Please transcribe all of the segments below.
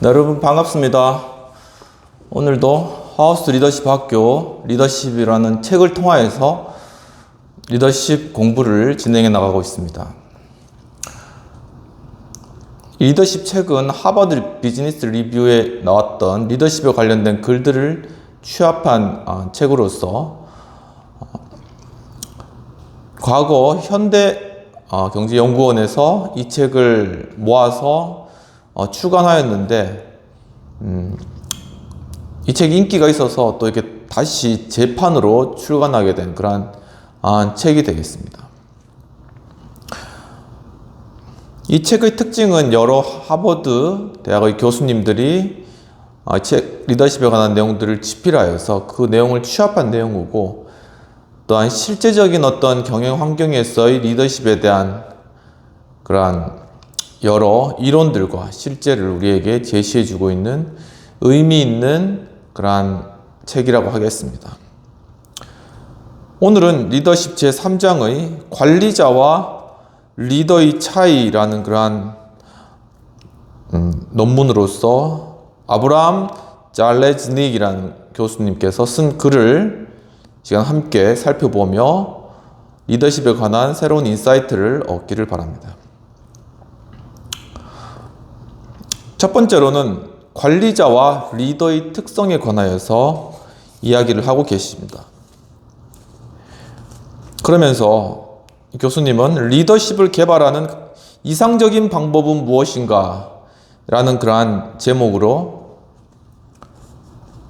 네, 여러분 반갑습니다. 오늘도 하우스 리더십 학교 리더십이라는 책을 통하여서 리더십 공부를 진행해 나가고 있습니다. 이 리더십 책은 하버드 비즈니스 리뷰에 나왔던 리더십에 관련된 글들을 취합한 책으로서 과거 현대 경제연구원에서 이 책을 모아서 출간하였는데 이 책이 인기가 있어서 또 이렇게 다시 재판으로 출간하게 된 그러한 책이 되겠습니다. 이 책의 특징은 여러 하버드 대학의 교수님들이 책 리더십에 관한 내용들을 집필하여서 그 내용을 취합한 내용이고, 또한 실제적인 어떤 경영 환경에서의 리더십에 대한 그러한 여러 이론들과 실제를 우리에게 제시해주고 있는 의미 있는 그러한 책이라고 하겠습니다. 오늘은 리더십 제3장의 관리자와 리더의 차이라는 그러한 논문으로서 아브라함 잘레즈닉이라는 교수님께서 쓴 글을 시간 함께 살펴보며 리더십에 관한 새로운 인사이트를 얻기를 바랍니다. 첫 번째로는 관리자와 리더의 특성에 관하여서 이야기를 하고 계십니다. 그러면서 교수님은 리더십을 개발하는 이상적인 방법은 무엇인가? 라는 그러한 제목으로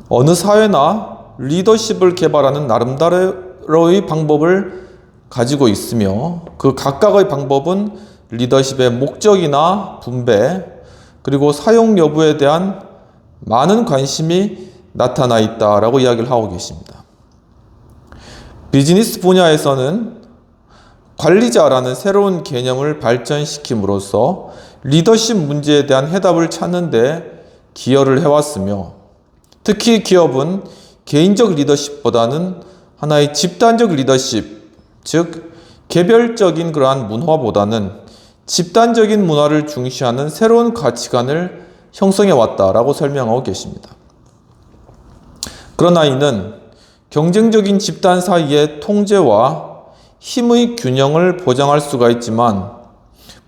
어느 사회나 리더십을 개발하는 나름대로의 방법을 가지고 있으며 그 각각의 방법은 리더십의 목적이나 분배 그리고 사용 여부에 대한 많은 관심이 나타나 있다라고 이야기를 하고 계십니다. 비즈니스 분야에서는 관리자라는 새로운 개념을 발전시킴으로써 리더십 문제에 대한 해답을 찾는 데 기여를 해왔으며, 특히 기업은 개인적 리더십보다는 하나의 집단적 리더십, 즉 개별적인 그러한 문화보다는 집단적인 문화를 중시하는 새로운 가치관을 형성해 왔다라고 설명하고 계십니다. 그러나 이는 경쟁적인 집단 사이의 통제와 힘의 균형을 보장할 수가 있지만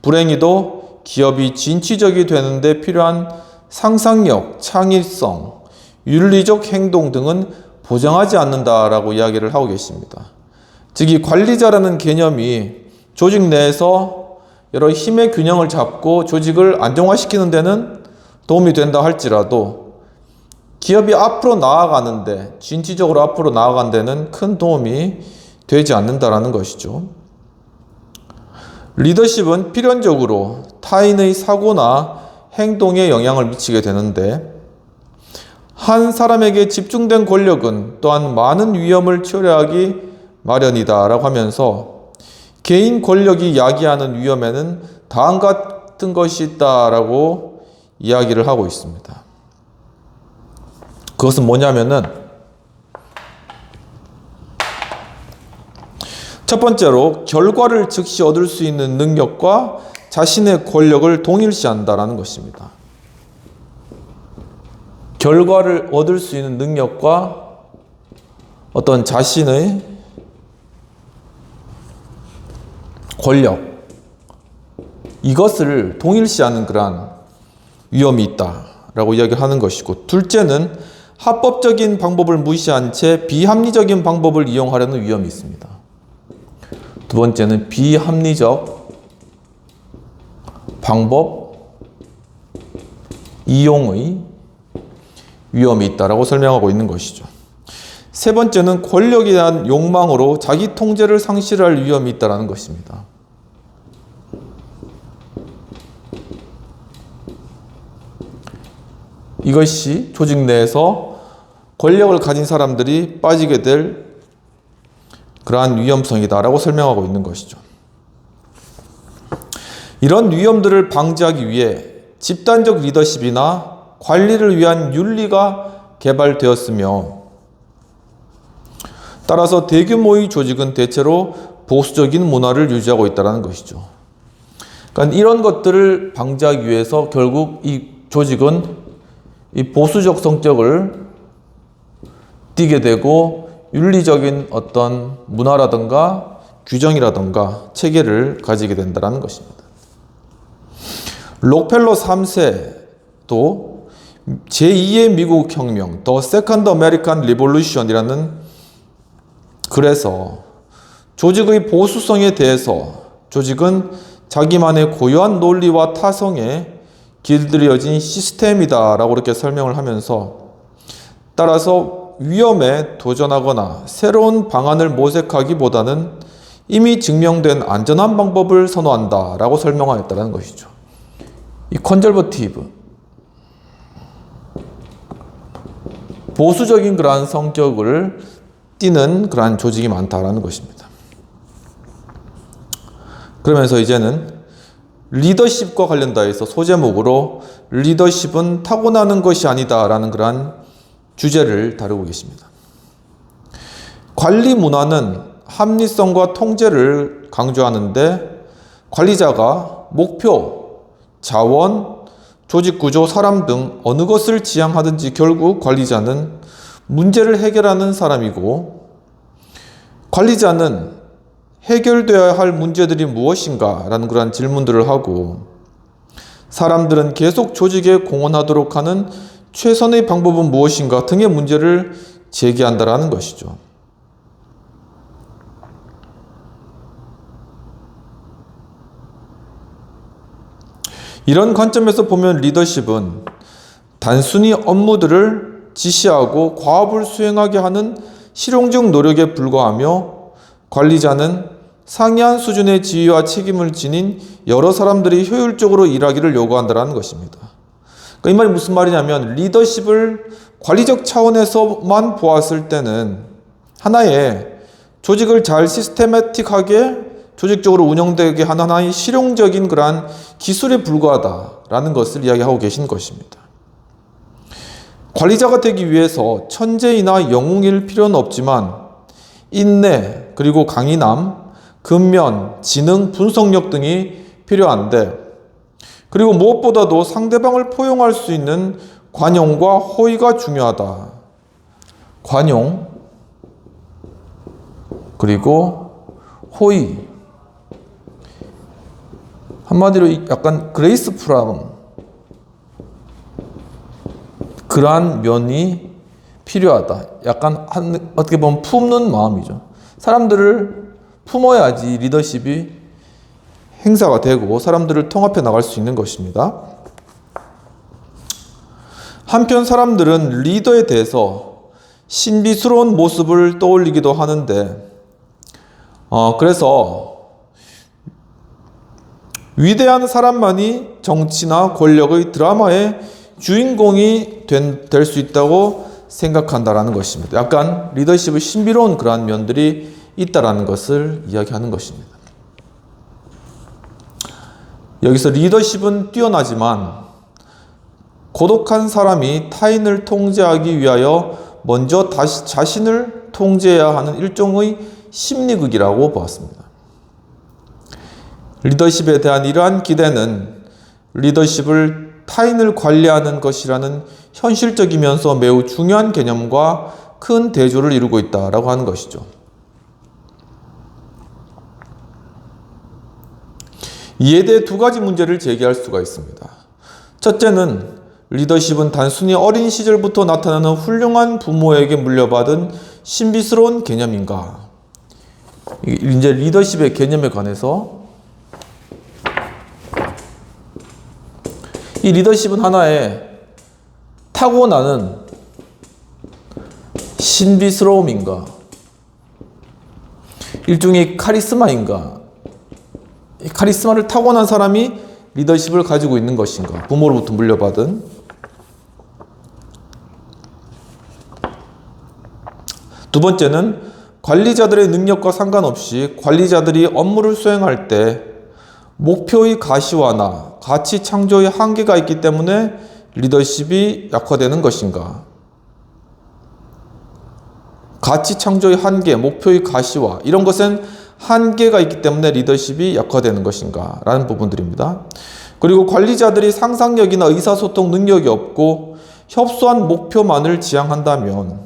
불행히도 기업이 진취적이 되는데 필요한 상상력, 창의성, 윤리적 행동 등은 보장하지 않는다라고 이야기를 하고 계십니다. 즉, 이 관리자라는 개념이 조직 내에서 여러 힘의 균형을 잡고 조직을 안정화시키는 데는 도움이 된다 할지라도 기업이 앞으로 나아가는데, 진취적으로 앞으로 나아가는 데는 큰 도움이 되지 않는다라는 것이죠. 리더십은 필연적으로 타인의 사고나 행동에 영향을 미치게 되는데, 한 사람에게 집중된 권력은 또한 많은 위험을 초래하기 마련이다라고 하면서 개인 권력이 야기하는 위험에는 다음과 같은 것이 있다라고 이야기를 하고 있습니다. 그것은 뭐냐면은 첫 번째로 결과를 즉시 얻을 수 있는 능력과 자신의 권력을 동일시한다라는 것입니다. 결과를 얻을 수 있는 능력과 어떤 자신의 권력, 이것을 동일시하는 그러한 위험이 있다라고 이야기하는 것이고, 둘째는 합법적인 방법을 무시한 채 비합리적인 방법을 이용하려는 위험이 있습니다. 두 번째는 비합리적 방법 이용의 위험이 있다라고 설명하고 있는 것이죠. 세 번째는 권력에 대한 욕망으로 자기 통제를 상실할 위험이 있다는 것입니다. 이것이 조직 내에서 권력을 가진 사람들이 빠지게 될 그러한 위험성이다라고 설명하고 있는 것이죠. 이런 위험들을 방지하기 위해 집단적 리더십이나 관리를 위한 윤리가 개발되었으며, 따라서 대규모의 조직은 대체로 보수적인 문화를 유지하고 있다는 것이죠. 그러니까 이런 것들을 방지하기 위해서 결국 이 조직은 이 보수적 성격을 띠게 되고 윤리적인 어떤 문화라든가 규정이라든가 체계를 가지게 된다는 것입니다. 록펠러 3세도 제2의 미국 혁명, The Second American Revolution이라는 글에서 조직의 보수성에 대해서 조직은 자기만의 고유한 논리와 타성에 길들여진 시스템이다 라고 이렇게 설명을 하면서, 따라서 위험에 도전하거나 새로운 방안을 모색하기보다는 이미 증명된 안전한 방법을 선호한다 라고 설명하였다는 것이죠. 이 컨저버티브, 보수적인 그러한 성격을 띠는 그러한 조직이 많다라는 것입니다. 그러면서 이제는 리더십과 관련되어서 소제목으로 리더십은 타고나는 것이 아니다 라는 그러한 주제를 다루고 계십니다. 관리 문화는 합리성과 통제를 강조하는데, 관리자가 목표, 자원, 조직 구조, 사람 등 어느 것을 지향하든지 결국 관리자는 문제를 해결하는 사람이고, 관리자는 해결되어야 할 문제들이 무엇인가 라는 그런 질문들을 하고, 사람들은 계속 조직에 공헌하도록 하는 최선의 방법은 무엇인가 등의 문제를 제기한다라는 것이죠. 이런 관점에서 보면 리더십은 단순히 업무들을 지시하고 과업을 수행하게 하는 실용적 노력에 불과하며, 관리자는 상이한 수준의 지위와 책임을 지닌 여러 사람들이 효율적으로 일하기를 요구한다는 것입니다. 그러니까 이 말이 무슨 말이냐면, 리더십을 관리적 차원에서만 보았을 때는 하나의 조직을 잘 시스테매틱하게 조직적으로 운영되게 하는 하나의 실용적인 그러한 기술에 불과하다라는 것을 이야기하고 계신 것입니다. 관리자가 되기 위해서 천재이나 영웅일 필요는 없지만 인내, 그리고 강인함, 근면, 지능, 분석력 등이 필요한데, 그리고 무엇보다도 상대방을 포용할 수 있는 관용과 호의가 중요하다. 관용, 그리고 호의. 한마디로 약간 그레이스풀한 그러한 면이 필요하다. 약간 어떻게 보면 품는 마음이죠. 사람들을 품어야지 리더십이 행사가 되고 사람들을 통합해 나갈 수 있는 것입니다. 한편 사람들은 리더에 대해서 신비스러운 모습을 떠올리기도 하는데, 그래서 위대한 사람만이 정치나 권력의 드라마의 주인공이 될 수 있다고 생각한다라는 것입니다. 약간 리더십의 신비로운 그러한 면들이 있다라는 것을 이야기하는 것입니다. 여기서 리더십은 뛰어나지만 고독한 사람이 타인을 통제하기 위하여 먼저 다시 자신을 통제해야 하는 일종의 심리극이라고 보았습니다. 리더십에 대한 이러한 기대는 리더십을 타인을 관리하는 것이라는 현실적이면서 매우 중요한 개념과 큰 대조를 이루고 있다라고 하는 것이죠. 이에 대해 두 가지 문제를 제기할 수가 있습니다. 첫째는 리더십은 단순히 어린 시절부터 나타나는 훌륭한 부모에게 물려받은 신비스러운 개념인가? 이제 리더십의 개념에 관해서, 이 리더십은 하나의 타고나는 신비스러움인가? 일종의 카리스마인가? 이 카리스마를 타고난 사람이 리더십을 가지고 있는 것인가? 부모로부터 물려받은. 두 번째는 관리자들의 능력과 상관없이 관리자들이 업무를 수행할 때 목표의 가시화나 가치 창조의 한계가 있기 때문에 리더십이 약화되는 것인가? 가치 창조의 한계, 목표의 가시화, 이런 것은 한계가 있기 때문에 리더십이 약화되는 것인가? 라는 부분들입니다. 그리고 관리자들이 상상력이나 의사소통 능력이 없고 협소한 목표만을 지향한다면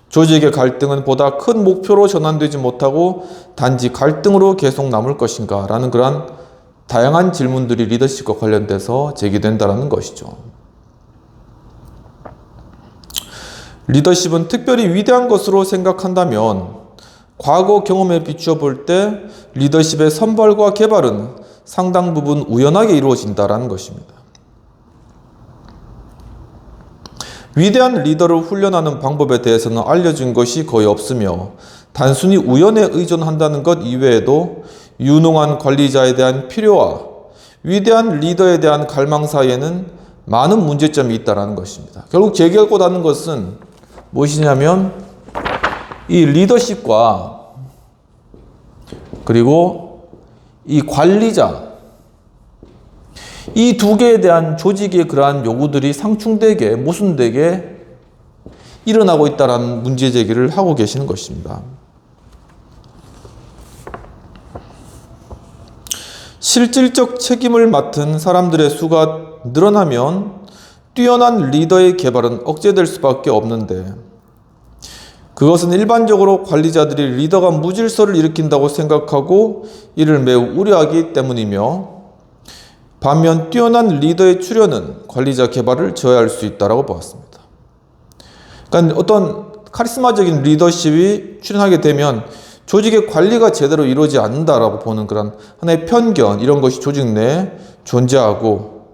조직의 갈등은 보다 큰 목표로 전환되지 못하고 단지 갈등으로 계속 남을 것인가 라는 그러한 다양한 질문들이 리더십과 관련돼서 제기된다는 것이죠. 리더십은 특별히 위대한 것으로 생각한다면 과거 경험에 비추어 볼 때 리더십의 선발과 개발은 상당 부분 우연하게 이루어진다는 것입니다. 위대한 리더를 훈련하는 방법에 대해서는 알려진 것이 거의 없으며 단순히 우연에 의존한다는 것 이외에도 유능한 관리자에 대한 필요와 위대한 리더에 대한 갈망 사이에는 많은 문제점이 있다는 것입니다. 결국 제기하고자 하는 것은 무엇이냐면 이 리더십과 그리고 이 관리자 이 두 개에 대한 조직의 그러한 요구들이 상충되게 모순되게 일어나고 있다는 문제 제기를 하고 계시는 것입니다. 실질적 책임을 맡은 사람들의 수가 늘어나면 뛰어난 리더의 개발은 억제될 수밖에 없는데 그것은 일반적으로 관리자들이 리더가 무질서를 일으킨다고 생각하고 이를 매우 우려하기 때문이며 반면 뛰어난 리더의 출현은 관리자 개발을 저해할 수 있다고 보았습니다. 그러니까 어떤 카리스마적인 리더십이 출현하게 되면 조직의 관리가 제대로 이루어지지 않는다라고 보는 그런 하나의 편견 이런 것이 조직 내에 존재하고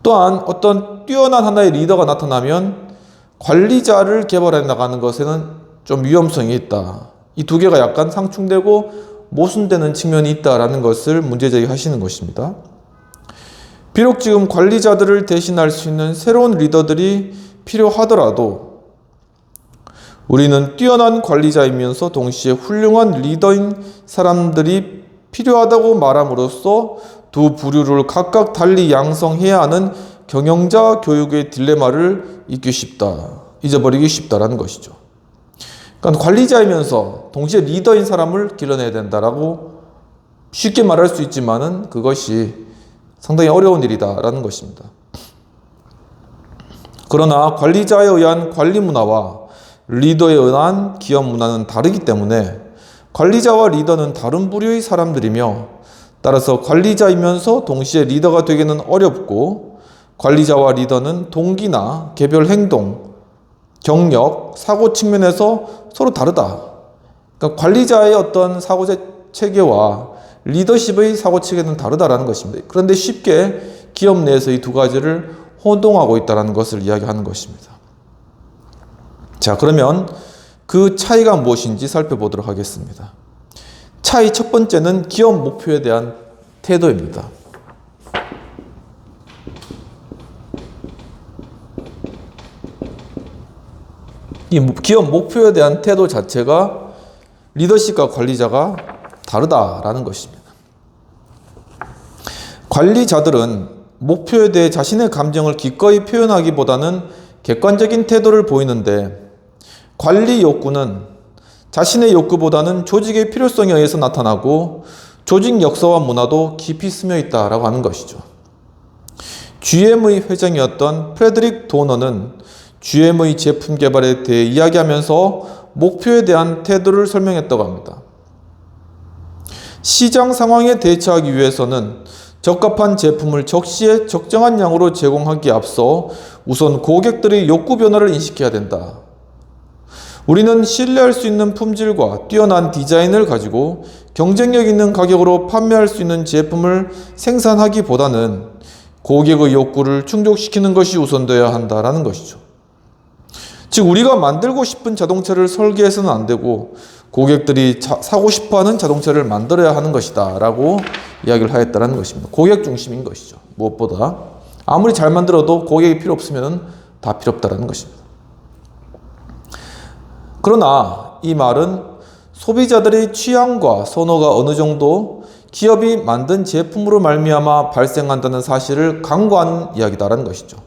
또한 어떤 뛰어난 하나의 리더가 나타나면 관리자를 개발해 나가는 것에는 좀 위험성이 있다. 이 두 개가 약간 상충되고 모순되는 측면이 있다라는 것을 문제 제기하시는 것입니다. 비록 지금 관리자들을 대신할 수 있는 새로운 리더들이 필요하더라도 우리는 뛰어난 관리자이면서 동시에 훌륭한 리더인 사람들이 필요하다고 말함으로써 두 부류를 각각 달리 양성해야 하는 경영자 교육의 딜레마를 잊어버리기 쉽다라는 것이죠. 그러니까 관리자이면서 동시에 리더인 사람을 길러내야 된다라고 쉽게 말할 수 있지만은 그것이 상당히 어려운 일이다라는 것입니다. 그러나 관리자에 의한 관리 문화와 리더에 의한 기업 문화는 다르기 때문에 관리자와 리더는 다른 부류의 사람들이며 따라서 관리자이면서 동시에 리더가 되기는 어렵고 관리자와 리더는 동기나 개별 행동, 경력, 사고 측면에서 서로 다르다. 그러니까 관리자의 어떤 사고 체계와 리더십의 사고 체계는 다르다라는 것입니다. 그런데 쉽게 기업 내에서 이 두 가지를 혼동하고 있다는 것을 이야기하는 것입니다. 자, 그러면 그 차이가 무엇인지 살펴보도록 하겠습니다. 차이 첫 번째는 기업 목표에 대한 태도입니다. 이 기업 목표에 대한 태도 자체가 리더십과 관리자가 다르다라는 것입니다. 관리자들은 목표에 대해 자신의 감정을 기꺼이 표현하기보다는 객관적인 태도를 보이는데 관리 욕구는 자신의 욕구보다는 조직의 필요성에 의해서 나타나고 조직 역사와 문화도 깊이 스며 있다라고 하는 것이죠. GM의 회장이었던 프레드릭 도너는 GM의 제품 개발에 대해 이야기하면서 목표에 대한 태도를 설명했다고 합니다. 시장 상황에 대처하기 위해서는 적합한 제품을 적시에 적정한 양으로 제공하기에 앞서 우선 고객들의 욕구 변화를 인식해야 된다. 우리는 신뢰할 수 있는 품질과 뛰어난 디자인을 가지고 경쟁력 있는 가격으로 판매할 수 있는 제품을 생산하기보다는 고객의 욕구를 충족시키는 것이 우선되어야 한다는 것이죠. 즉 우리가 만들고 싶은 자동차를 설계해서는 안 되고 고객들이 사고 싶어하는 자동차를 만들어야 하는 것이다 라고 이야기를 하였다는 것입니다. 고객 중심인 것이죠. 무엇보다 아무리 잘 만들어도 고객이 필요 없으면 다 필요 없다는 것입니다. 그러나 이 말은 소비자들의 취향과 선호가 어느 정도 기업이 만든 제품으로 말미암아 발생한다는 사실을 강조하는 이야기다라는 것이죠.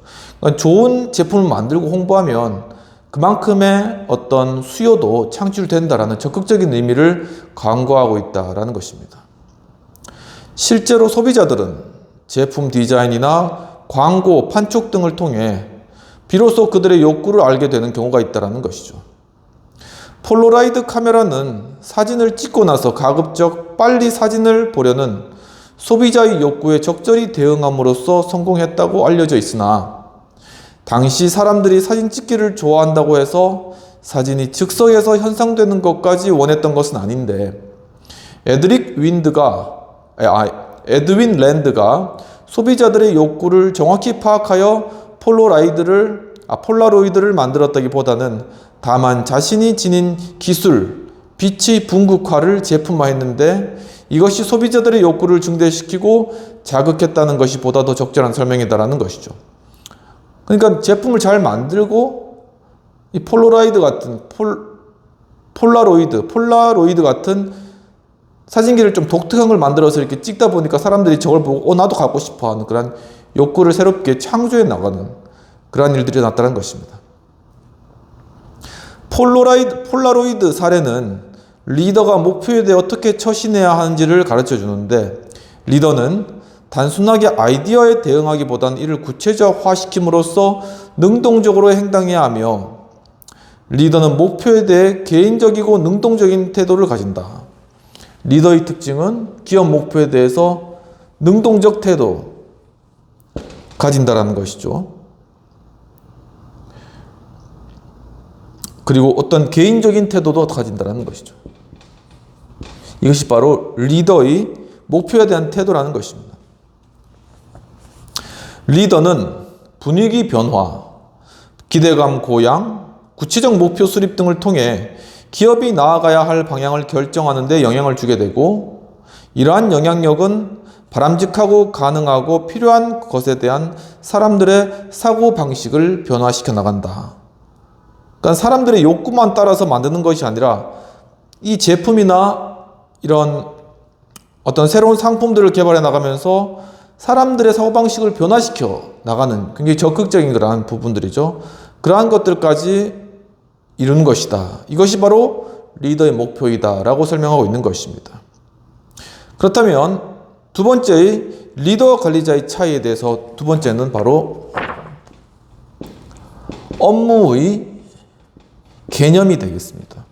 그러니까 좋은 제품을 만들고 홍보하면 그만큼의 어떤 수요도 창출된다라는 적극적인 의미를 강조하고 있다라는 것입니다. 실제로 소비자들은 제품 디자인이나 광고, 판촉 등을 통해 비로소 그들의 욕구를 알게 되는 경우가 있다는 것이죠. 폴라로이드 카메라는 사진을 찍고 나서 가급적 빨리 사진을 보려는 소비자의 욕구에 적절히 대응함으로써 성공했다고 알려져 있으나 당시 사람들이 사진 찍기를 좋아한다고 해서 사진이 즉석에서 현상되는 것까지 원했던 것은 아닌데 에드윈 랜드가 소비자들의 욕구를 정확히 파악하여 폴라로이드를 만들었다기보다는 다만 자신이 지닌 기술, 빛의 분극화를 제품화했는데 이것이 소비자들의 욕구를 증대시키고 자극했다는 것이 보다 더 적절한 설명이다라는 것이죠. 그러니까 제품을 잘 만들고 이 폴라로이드 같은 사진기를 좀 독특한 걸 만들어서 이렇게 찍다 보니까 사람들이 저걸 보고 나도 갖고 싶어 하는 그런 욕구를 새롭게 창조해 나가는 그러한 일들이 났다는 것입니다. 폴라로이드 사례는 리더가 목표에 대해 어떻게 처신해야 하는지를 가르쳐 주는데 리더는 단순하게 아이디어에 대응하기보다는 이를 구체적화시킴으로써 능동적으로 행동해야 하며 리더는 목표에 대해 개인적이고 능동적인 태도를 가진다. 리더의 특징은 기업 목표에 대해서 능동적 태도 가진다라는 것이죠. 그리고 어떤 개인적인 태도도 가진다라는 것이죠. 이것이 바로 리더의 목표에 대한 태도라는 것입니다. 리더는 분위기 변화, 기대감 고양, 구체적 목표 수립 등을 통해 기업이 나아가야 할 방향을 결정하는 데 영향을 주게 되고 이러한 영향력은 바람직하고 가능하고 필요한 것에 대한 사람들의 사고방식을 변화시켜 나간다. 그러니까 사람들의 욕구만 따라서 만드는 것이 아니라 이 제품이나 이런 어떤 새로운 상품들을 개발해 나가면서 사람들의 사고방식을 변화시켜 나가는 굉장히 적극적인 그러한 부분들이죠. 그러한 것들까지 이루는 것이다. 이것이 바로 리더의 목표이다 라고 설명하고 있는 것입니다. 그렇다면 두 번째의 리더와 관리자의 차이에 대해서 두 번째는 바로 업무의 개념이 되겠습니다.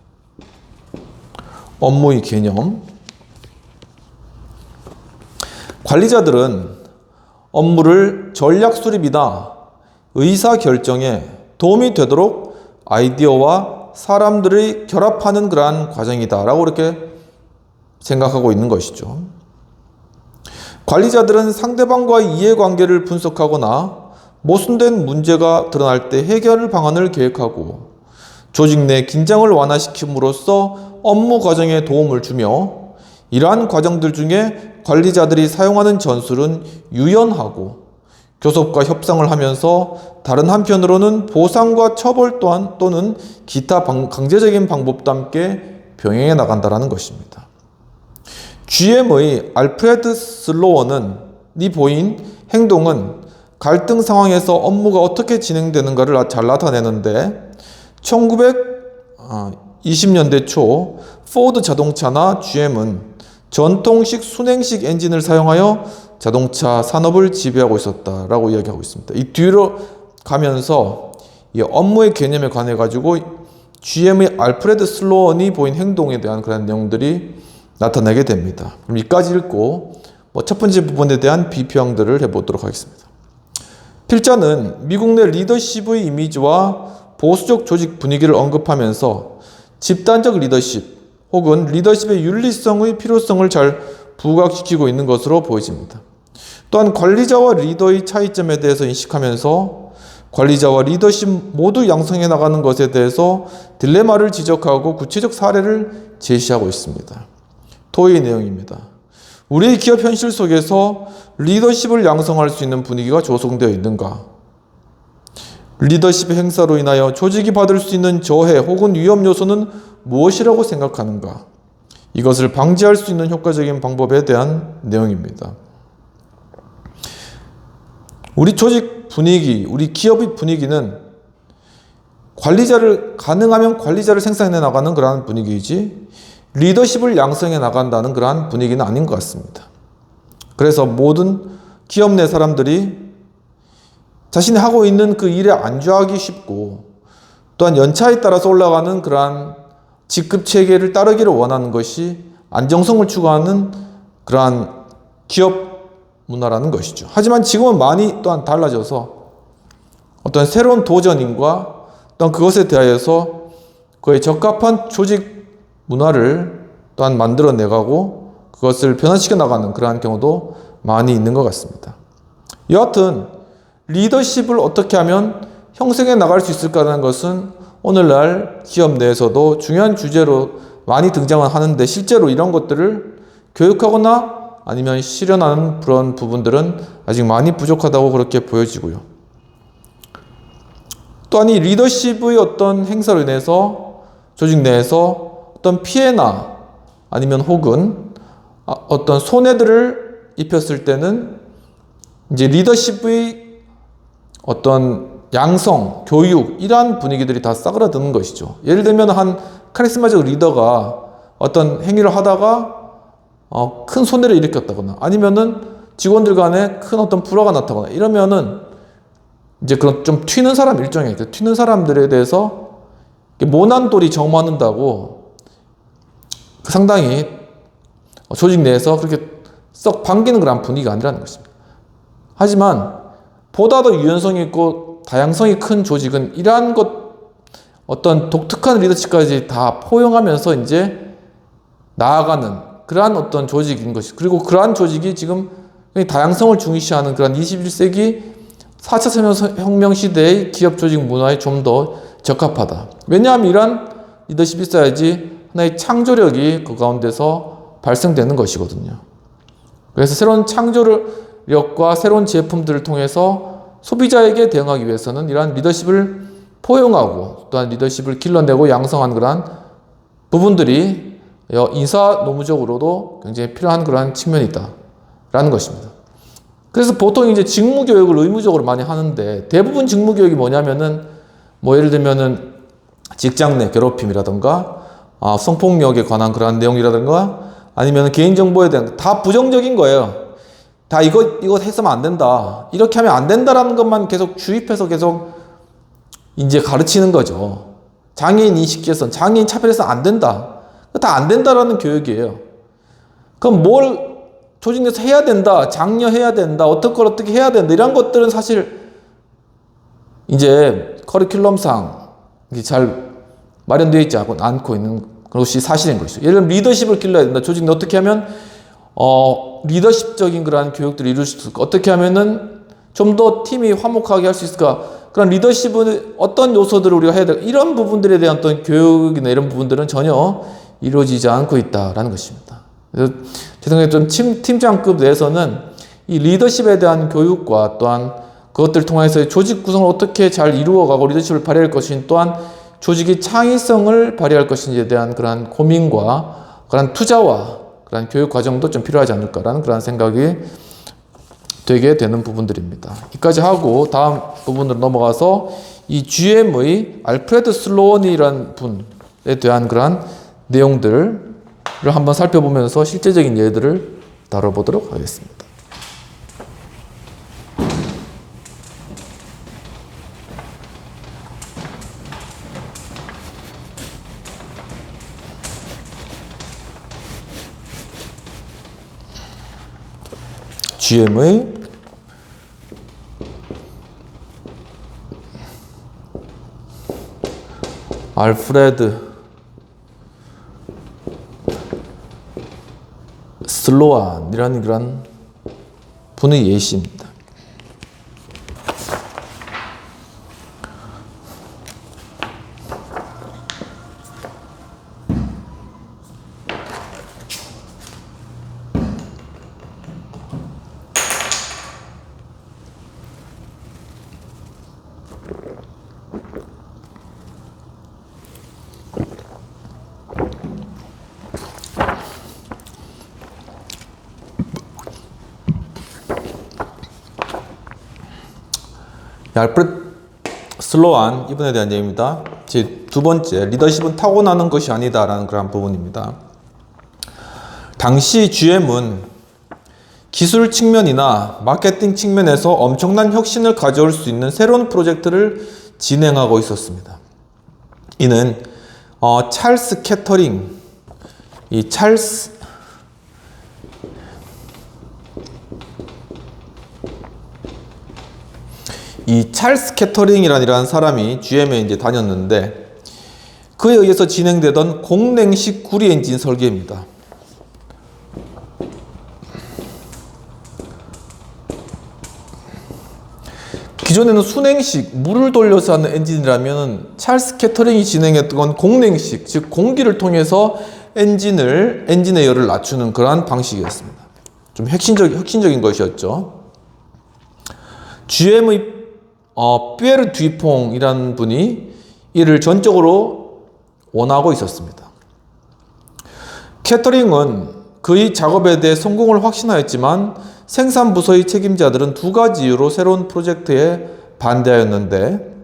업무의 개념. 관리자들은 업무를 전략 수립이나 의사 결정에 도움이 되도록 아이디어와 사람들의 결합하는 그러한 과정이다 라고 이렇게 생각하고 있는 것이죠. 관리자들은 상대방과의 이해관계를 분석하거나 모순된 문제가 드러날 때 해결 방안을 계획하고 조직 내 긴장을 완화시킴으로써 업무 과정에 도움을 주며 이러한 과정들 중에 관리자들이 사용하는 전술은 유연하고 교섭과 협상을 하면서 다른 한편으로는 보상과 처벌 또는 기타 강제적인 방법도 함께 병행해 나간다는 것입니다. GM의 알프레드 슬로어는 이 보인 행동은 갈등 상황에서 업무가 어떻게 진행되는가를 잘 나타내는데 1920년대 초 포드 자동차나 GM은 전통식 순행식 엔진을 사용하여 자동차 산업을 지배하고 있었다라고 이야기하고 있습니다. 이 뒤로 가면서 이 업무의 개념에 관해 가지고 GM의 알프레드 슬로원이 보인 행동에 대한 그런 내용들이 나타나게 됩니다. 그럼 이까지 읽고 첫 번째 부분에 대한 비평들을 해보도록 하겠습니다. 필자는 미국 내 리더십의 이미지와 보수적 조직 분위기를 언급하면서 집단적 리더십 혹은 리더십의 윤리성의 필요성을 잘 부각시키고 있는 것으로 보여집니다. 또한 관리자와 리더의 차이점에 대해서 인식하면서 관리자와 리더십 모두 양성해 나가는 것에 대해서 딜레마를 지적하고 구체적 사례를 제시하고 있습니다. 토의 내용입니다. 우리의 기업 현실 속에서 리더십을 양성할 수 있는 분위기가 조성되어 있는가? 리더십 행사로 인하여 조직이 받을 수 있는 저해 혹은 위험 요소는 무엇이라고 생각하는가? 이것을 방지할 수 있는 효과적인 방법에 대한 내용입니다. 우리 조직 분위기, 우리 기업의 분위기는 가능하면 관리자를 생산해 나가는 그러한 분위기이지 리더십을 양성해 나간다는 그러한 분위기는 아닌 것 같습니다. 그래서 모든 기업 내 사람들이 자신이 하고 있는 그 일에 안주하기 쉽고 또한 연차에 따라서 올라가는 그러한 직급 체계를 따르기를 원하는 것이 안정성을 추구하는 그러한 기업 문화라는 것이죠. 하지만 지금은 많이 또한 달라져서 어떤 새로운 도전인과 또한 그것에 대하여서 그에 적합한 조직 문화를 또한 만들어내가고 그것을 변화시켜 나가는 그러한 경우도 많이 있는 것 같습니다. 여하튼 리더십을 어떻게 하면 형성해 나갈 수 있을까라는 것은 오늘날 기업 내에서도 중요한 주제로 많이 등장을 하는데 실제로 이런 것들을 교육하거나 아니면 실현하는 그런 부분들은 아직 많이 부족하다고 그렇게 보여지고요. 또한 이 리더십의 어떤 행사로 인해서 조직 내에서 어떤 피해나 아니면 혹은 어떤 손해들을 입혔을 때는 이제 리더십의 어떤 양성, 교육 이러한 분위기들이 다 싸그라드는 것이죠. 예를 들면 한 카리스마적 리더가 어떤 행위를 하다가 큰 손해를 일으켰다거나 아니면은 직원들 간에 큰 어떤 불화가 났다거나 이러면은 이제 그런 좀 튀는 사람 일종의 그 튀는 사람들에 대해서 모난 돌이 정맞는다고 상당히 조직 내에서 그렇게 썩 반기는 그런 분위기가 아니라는 것입니다. 하지만 보다 더 유연성이 있고 다양성이 큰 조직은 이러한 어떤 독특한 리더십까지 다 포용하면서 이제 나아가는 그러한 어떤 조직인 것이, 그리고 그러한 조직이 지금 다양성을 중시하는 그런 21세기 4차 산업혁명 시대의 기업 조직 문화에 좀 더 적합하다. 왜냐하면 이러한 리더십이 있어야지 하나의 창조력이 그 가운데서 발생되는 것이거든요. 그래서 새로운 창조력과 새로운 제품들을 통해서 소비자에게 대응하기 위해서는 이러한 리더십을 포용하고 또한 리더십을 길러내고 양성한 그러한 부분들이 인사 노무적으로도 굉장히 필요한 그러한 측면이 있다라는 것입니다. 그래서 보통 이제 직무교육을 의무적으로 많이 하는데 대부분 직무교육이 뭐냐면은 예를 들면은 직장 내 괴롭힘이라든가 성폭력에 관한 그러한 내용이라든가 아니면 개인정보에 대한 다 부정적인 거예요. 다 이거 했으면 안 된다. 이렇게 하면 안 된다라는 것만 계속 주입해서 계속 이제 가르치는 거죠. 장애인 인식 개선, 장애인 차별해서는 안 된다. 다 안 된다라는 교육이에요. 그럼 뭘 조직 내에서 해야 된다, 장려해야 된다, 어떻게 해야 된다, 이런 것들은 사실 이제 커리큘럼상 잘 마련되어 있지 않고 있는 것이 사실인 것이죠. 예를 들면 리더십을 길러야 된다. 조직 내 어떻게 하면 리더십적인 그러한 교육들을 이룰 수 있을까? 어떻게 하면은 좀 더 팀이 화목하게 할 수 있을까? 그런 리더십은 어떤 요소들을 우리가 해야 될까? 이런 부분들에 대한 어떤 교육이나 이런 부분들은 전혀 이루어지지 않고 있다라는 것입니다. 그래서 제 생각에 좀 팀장급 내에서는 이 리더십에 대한 교육과 또한 그것들을 통해서 조직 구성을 어떻게 잘 이루어가고 리더십을 발휘할 것인지 또한 조직의 창의성을 발휘할 것인지에 대한 그러한 고민과 그러한 투자와 그러한 교육 과정도 좀 필요하지 않을까라는 그런 생각이 되게 되는 부분들입니다. 여기까지 하고 다음 부분으로 넘어가서 이 GM의 알프레드 슬로원이라는 분에 대한 그러한 내용들을 한번 살펴보면서 실제적인 예들을 다뤄보도록 하겠습니다. GM의 알프레드 슬로안이라는 그런 분의 예시입니다. 알프레드 슬로안 이분에 대한 얘기입니다. 제 두 번째, 리더십은 타고나는 것이 아니다라는 그런 부분입니다. 당시 GM은 기술 측면이나 마케팅 측면에서 엄청난 혁신을 가져올 수 있는 새로운 프로젝트를 진행하고 있었습니다. 이는 찰스 캐터링, 이 찰스 캐터링이라는 사람이 GM에 이제 다녔는데 그에 의해서 진행되던 공냉식 구리 엔진 설계입니다. 기존에는 순행식, 물을 돌려서 하는 엔진이라면 찰스 캐터링이 진행했던 건 공냉식, 즉 공기를 통해서 엔진의 열을 낮추는 그러한 방식이었습니다. 좀 혁신적인 것이었죠. GM의 삐에르 듀퐁이라는 분이 이를 전적으로 원하고 있었습니다. 캐터링은 그의 작업에 대해 성공을 확신하였지만 생산 부서의 책임자들은 두 가지 이유로 새로운 프로젝트에 반대하였는데,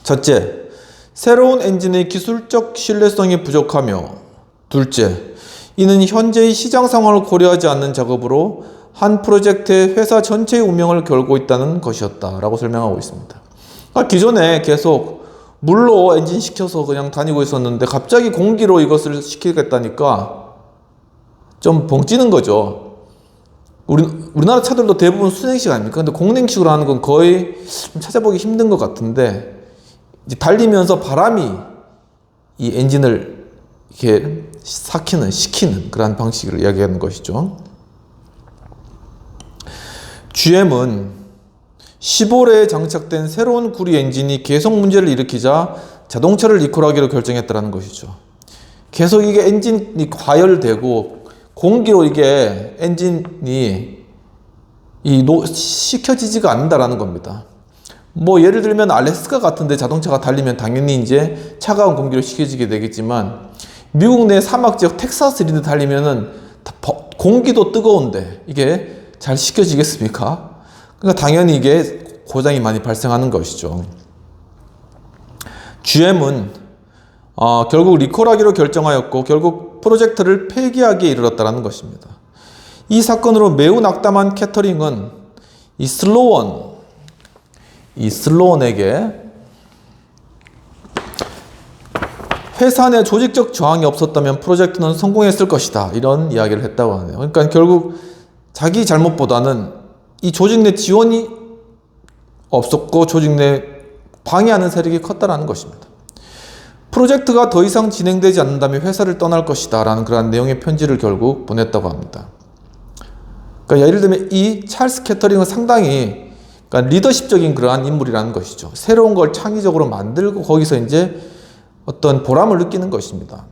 첫째, 새로운 엔진의 기술적 신뢰성이 부족하며, 둘째, 이는 현재의 시장 상황을 고려하지 않는 작업으로 한 프로젝트의 회사 전체의 운명을 걸고 있다는 것이었다라고 설명하고 있습니다. 그러니까 기존에 계속 물로 엔진 시켜서 그냥 다니고 있었는데 갑자기 공기로 이것을 시키겠다니까 좀 벙찌는 거죠. 우리나라 차들도 대부분 순행식 아닙니까? 근데 공냉식으로 하는 건 거의 좀 찾아보기 힘든 것 같은데, 이제 달리면서 바람이 이 엔진을 이렇게 식히는 그러한 방식을 이야기하는 것이죠. GM은 15례에 장착된 새로운 구리 엔진이 계속 문제를 일으키자 자동차를 리콜하기로 결정했다는 것이죠. 계속 이게 엔진이 과열되고 공기로 이게 엔진이 식혀지지가 않는다라는 겁니다. 뭐 예를 들면 알래스카 같은데 자동차가 달리면 당연히 이제 차가운 공기로 식혀지게 되겠지만, 미국 내 사막 지역 텍사스 이런 데 달리면은 공기도 뜨거운데 이게 잘 식혀지겠습니까? 그러니까 당연히 이게 고장이 많이 발생하는 것이죠. GM은 결국 리콜하기로 결정하였고 결국 프로젝트를 폐기하기에 이르렀다는 것입니다. 이 사건으로 매우 낙담한 캐터링은 이 슬로원에게 회사 내 조직적 저항이 없었다면 프로젝트는 성공했을 것이다, 이런 이야기를 했다고 하네요. 그러니까 결국 자기 잘못보다는 이 조직 내 지원이 없었고 조직 내 방해하는 세력이 컸다는 것입니다. 프로젝트가 더 이상 진행되지 않는다면 회사를 떠날 것이다 라는 그런 내용의 편지를 결국 보냈다고 합니다. 그러니까 예를 들면 이 찰스 캐터링은 상당히 그러니까 리더십적인 그러한 인물이라는 것이죠. 새로운 걸 창의적으로 만들고 거기서 이제 어떤 보람을 느끼는 것입니다.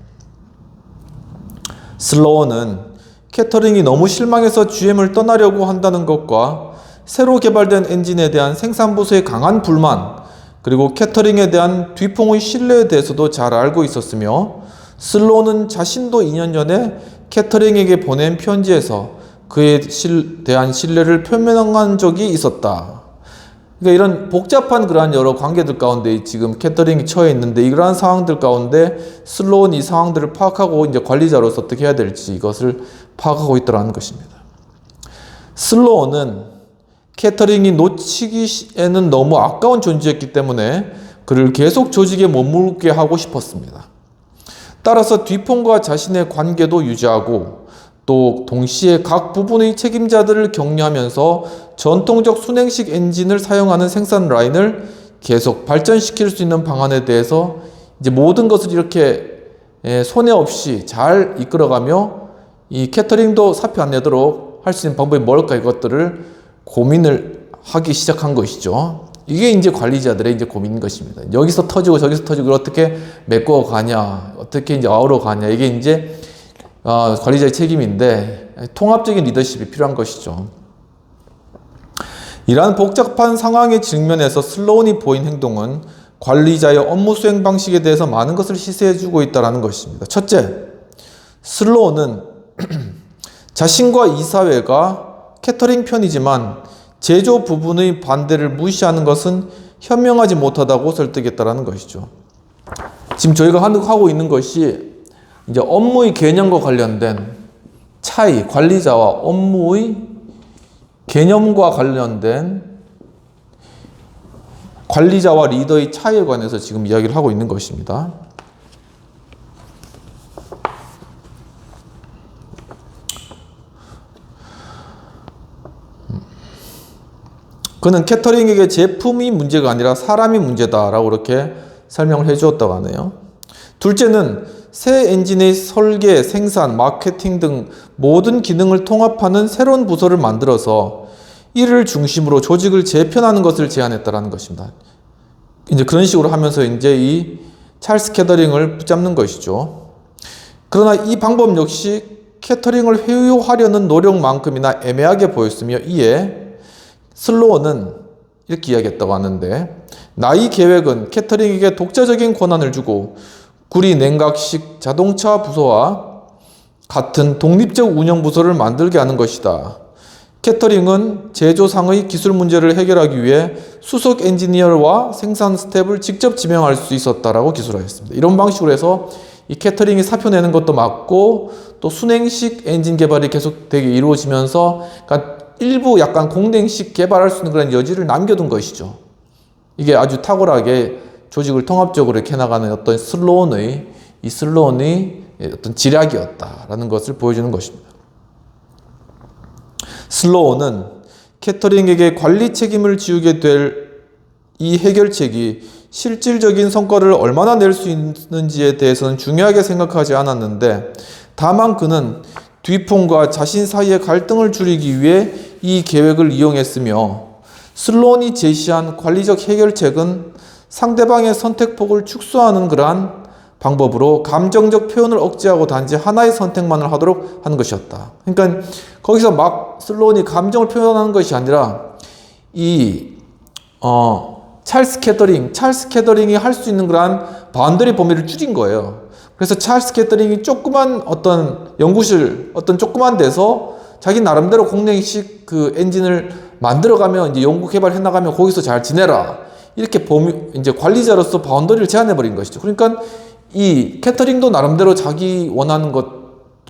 슬로원은 캐터링이 너무 실망해서 GM을 떠나려고 한다는 것과 새로 개발된 엔진에 대한 생산부서의 강한 불만, 그리고 캐터링에 대한 듀퐁의 신뢰에 대해서도 잘 알고 있었으며, 슬로우는 자신도 2년 전에 캐터링에게 보낸 편지에서 그에 대한 신뢰를 표명한 적이 있었다. 그러니까 이런 복잡한 그러한 여러 관계들 가운데 지금 캐터링이 처해 있는데, 이러한 상황들 가운데 슬로우는 이 상황들을 파악하고 이제 관리자로서 어떻게 해야 될지 이것을 파악하고 있더라는 것입니다. 슬로우는 캐터링이 놓치기에는 너무 아까운 존재였기 때문에 그를 계속 조직에 머물게 하고 싶었습니다. 따라서 듀퐁과 자신의 관계도 유지하고 또 동시에 각 부분의 책임자들을 격려하면서 전통적 순행식 엔진을 사용하는 생산 라인을 계속 발전시킬 수 있는 방안에 대해서 이제 모든 것을 이렇게 손해 없이 잘 이끌어가며 이 캐터링도 사표 안 내도록 할 수 있는 방법이 뭘까, 이것들을 고민을 하기 시작한 것이죠. 이게 이제 관리자들의 이제 고민인 것입니다. 여기서 터지고 저기서 터지고 어떻게 메꿔 가냐, 어떻게 이제 아우러 가냐, 이게 이제 관리자의 책임인데 통합적인 리더십이 필요한 것이죠. 이러한 복잡한 상황에 직면해서 슬로운이 보인 행동은 관리자의 업무 수행 방식에 대해서 많은 것을 시사해주고 있다는 것입니다. 첫째, 슬로운은 자신과 이사회가 캐터링 편이지만 제조 부분의 반대를 무시하는 것은 현명하지 못하다고 설득했다는 것이죠. 지금 저희가 하고 있는 것이 이제 업무의 개념과 관련된 차이, 관리자와 업무의 개념과 관련된 관리자와 리더의 차이에 관해서 지금 이야기를 하고 있는 것입니다. 그는 캐터링에게 제품이 문제가 아니라 사람이 문제다라고 이렇게 설명을 해 주었다고 하네요. 둘째는 새 엔진의 설계, 생산, 마케팅 등 모든 기능을 통합하는 새로운 부서를 만들어서 이를 중심으로 조직을 재편하는 것을 제안했다라는 것입니다. 이제 그런 식으로 하면서 이제 이 찰스 캐터링을 붙잡는 것이죠. 그러나 이 방법 역시 캐터링을 회유하려는 노력만큼이나 애매하게 보였으며 이에 슬로우는 이렇게 이야기했다고 하는데, 나의 계획은 캐터링에게 독자적인 권한을 주고 구리 냉각식 자동차 부서와 같은 독립적 운영 부서를 만들게 하는 것이다. 캐터링은 제조상의 기술 문제를 해결하기 위해 수석 엔지니어와 생산 스텝을 직접 지명할 수 있었다라고 기술하였습니다. 이런 방식으로 해서 이 캐터링이 사표 내는 것도 맞고 또 순행식 엔진 개발이 계속되게 이루어지면서, 그러니까 일부 약간 공랭식 개발할 수 있는 그런 여지를 남겨둔 것이죠. 이게 아주 탁월하게 조직을 통합적으로 이렇게 나가는 어떤 슬로운의 어떤 지략이었다라는 것을 보여주는 것입니다. 슬로우는 캐터링에게 관리 책임을 지우게 될 이 해결책이 실질적인 성과를 얼마나 낼 수 있는지에 대해서는 중요하게 생각하지 않았는데, 다만 그는 뒤폰과 자신 사이의 갈등을 줄이기 위해 이 계획을 이용했으며, 슬로운이 제시한 관리적 해결책은 상대방의 선택폭을 축소하는 그러한 방법으로 감정적 표현을 억제하고 단지 하나의 선택만을 하도록 하는 것이었다. 그러니까 거기서 막 슬로운이 감정을 표현하는 것이 아니라 찰스 캐터링이 할 수 있는 그러한 바운더리 범위를 줄인 거예요. 그래서 찰스 캐터링이 조그만 어떤 연구실, 어떤 조그만 데서 자기 나름대로 공랭식 그 엔진을 만들어가면 이제 연구 개발해 나가면 거기서 잘 지내라. 이렇게 이제 관리자로서 바운더리를 제한해버린 것이죠. 그러니까 이 캐터링도 나름대로 자기 원하는 것,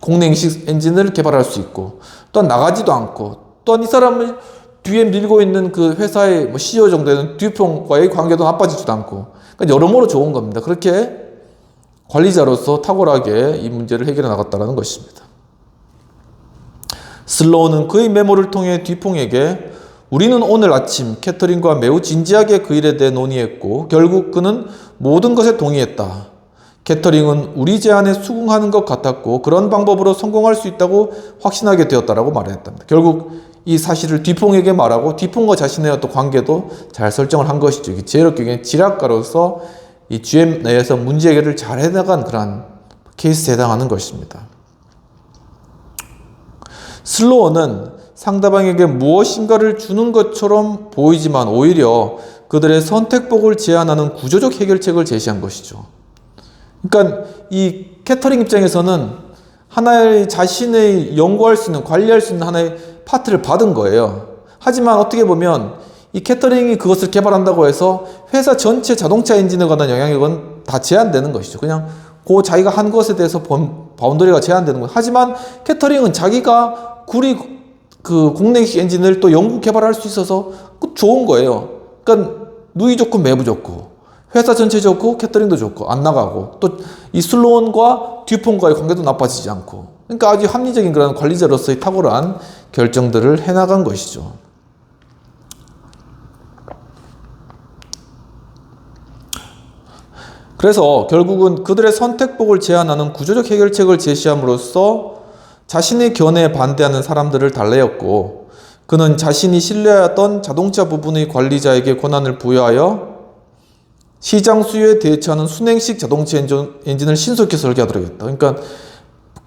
공랭식 엔진을 개발할 수 있고, 또한 나가지도 않고, 또한 이 사람을 뒤에 밀고 있는 그 회사의 뭐 CEO 정도는 듀퐁과의 관계도 나빠지지도 않고, 그러니까 여러모로 좋은 겁니다. 그렇게 관리자로서 탁월하게 이 문제를 해결해 나갔다는 것입니다. 슬로우는 그의 메모를 통해 듀퐁에게 우리는 오늘 아침 캐터링과 매우 진지하게 그 일에 대해 논의했고 결국 그는 모든 것에 동의했다. 캐터링은 우리 제안에 수긍하는 것 같았고 그런 방법으로 성공할 수 있다고 확신하게 되었다라고 말했답니다. 결국 이 사실을 듀퐁에게 말하고 듀퐁과 자신의 어떤 관계도 잘 설정을 한 것이죠. 제일 어깨는 지략가로서 이 GM 내에서 문제 해결을 잘 해나간 그런 케이스에 해당하는 것입니다. 슬로우는 상대방에게 무엇인가를 주는 것처럼 보이지만 오히려 그들의 선택폭을 제한하는 구조적 해결책을 제시한 것이죠. 그러니까 이 캐터링 입장에서는 하나의 자신의 연구할 수 있는, 관리할 수 있는 하나의 파트를 받은 거예요. 하지만 어떻게 보면 이 캐터링이 그것을 개발한다고 해서 회사 전체 자동차 엔진에 관한 영향력은 다 제한되는 것이죠. 그냥 그 자기가 한 것에 대해서 바운더리가 제한되는 거예요. 하지만 캐터링은 자기가 구리 그 공랭식 엔진을 또 연구 개발할 수 있어서 좋은 거예요. 그러니까 누이 좋고 매부 좋고 회사 전체 좋고 캐터링도 좋고 안 나가고 또 이 슬로운과 듀폰과의 관계도 나빠지지 않고, 그러니까 아주 합리적인 그런 관리자로서의 탁월한 결정들을 해나간 것이죠. 그래서 결국은 그들의 선택폭을 제한하는 구조적 해결책을 제시함으로써 자신의 견해에 반대하는 사람들을 달래었고, 그는 자신이 신뢰하였던 자동차 부분의 관리자에게 권한을 부여하여 시장 수요에 대처하는 순행식 자동차 엔진을 신속히 설계하도록 했다. 그러니까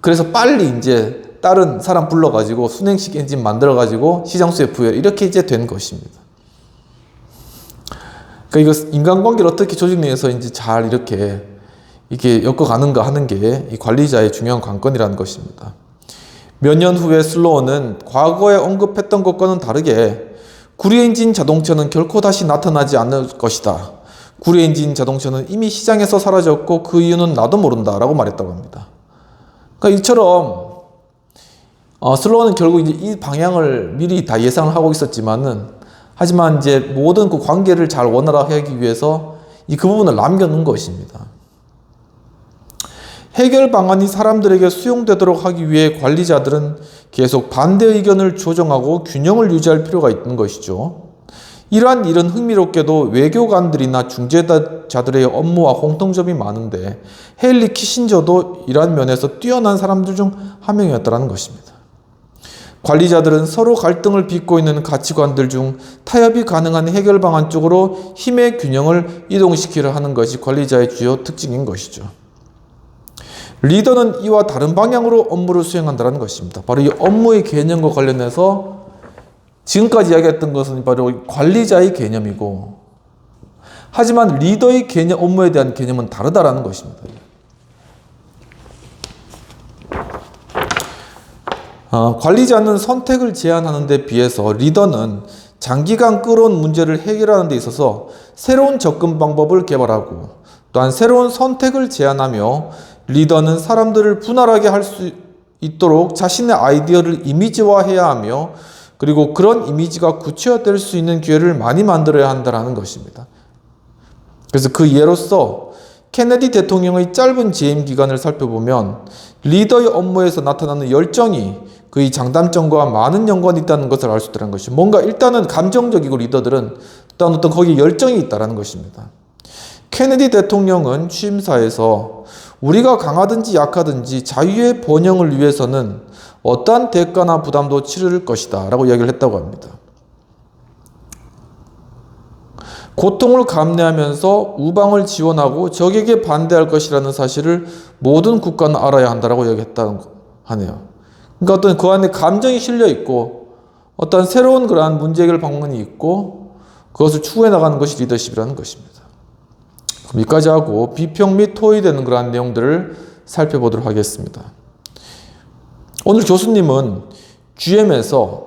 그래서 빨리 이제 다른 사람 불러가지고 순행식 엔진 만들어가지고 시장 수요에 부여, 이렇게 이제 된 것입니다. 그러니까 이거 인간관계를 어떻게 조직 내에서 이제 잘 이렇게 엮어가는가 하는 게 이 관리자의 중요한 관건이라는 것입니다. 몇 년 후에 슬로우는 과거에 언급했던 것과는 다르게 구리 엔진 자동차는 결코 다시 나타나지 않을 것이다. 구리 엔진 자동차는 이미 시장에서 사라졌고 그 이유는 나도 모른다 라고 말했다고 합니다. 그러니까 이처럼 슬로우는 결국 이제 이 방향을 미리 다 예상을 하고 있었지만은, 하지만 이제 모든 그 관계를 잘 원활하게 하기 위해서 그 부분을 남겨놓은 것입니다. 해결 방안이 사람들에게 수용되도록 하기 위해 관리자들은 계속 반대 의견을 조정하고 균형을 유지할 필요가 있는 것이죠. 이러한 일은 흥미롭게도 외교관들이나 중재자들의 업무와 공통점이 많은데, 헨리 키신저도 이러한 면에서 뛰어난 사람들 중 한 명이었다는 것입니다. 관리자들은 서로 갈등을 빚고 있는 가치관들 중 타협이 가능한 해결 방안 쪽으로 힘의 균형을 이동시키려 하는 것이 관리자의 주요 특징인 것이죠. 리더는 이와 다른 방향으로 업무를 수행한다는 것입니다. 바로 이 업무의 개념과 관련해서 지금까지 이야기했던 것은 바로 관리자의 개념이고, 하지만 리더의 개념, 업무에 대한 개념은 다르다라는 것입니다. 관리자는 선택을 제안하는 데 비해서 리더는 장기간 끌어온 문제를 해결하는 데 있어서 새로운 접근 방법을 개발하고, 또한 새로운 선택을 제안하며, 리더는 사람들을 분할하게 할 수 있도록 자신의 아이디어를 이미지화해야 하며, 그리고 그런 이미지가 구체화될 수 있는 기회를 많이 만들어야 한다는 것입니다. 그래서 그 예로서 케네디 대통령의 짧은 재임 기간을 살펴보면 리더의 업무에서 나타나는 열정이 그의 장단점과 많은 연관이 있다는 것을 알 수 있다는 것이죠. 뭔가 일단은 감정적이고, 리더들은 또한 어떤 거기에 열정이 있다는 것입니다. 케네디 대통령은 취임사에서 우리가 강하든지 약하든지 자유의 번영을 위해서는 어떠한 대가나 부담도 치를 것이다 라고 이야기를 했다고 합니다. 고통을 감내하면서 우방을 지원하고 적에게 반대할 것이라는 사실을 모든 국가는 알아야 한다라고 이야기했다고 하네요. 그러니까 어떤 그 안에 감정이 실려 있고, 어떤 새로운 그러한 문제 해결 방안이 있고, 그것을 추구해 나가는 것이 리더십이라는 것입니다. 그럼 여기까지 하고 비평 및 토의되는 그러한 내용들을 살펴보도록 하겠습니다. 오늘 교수님은 GM에서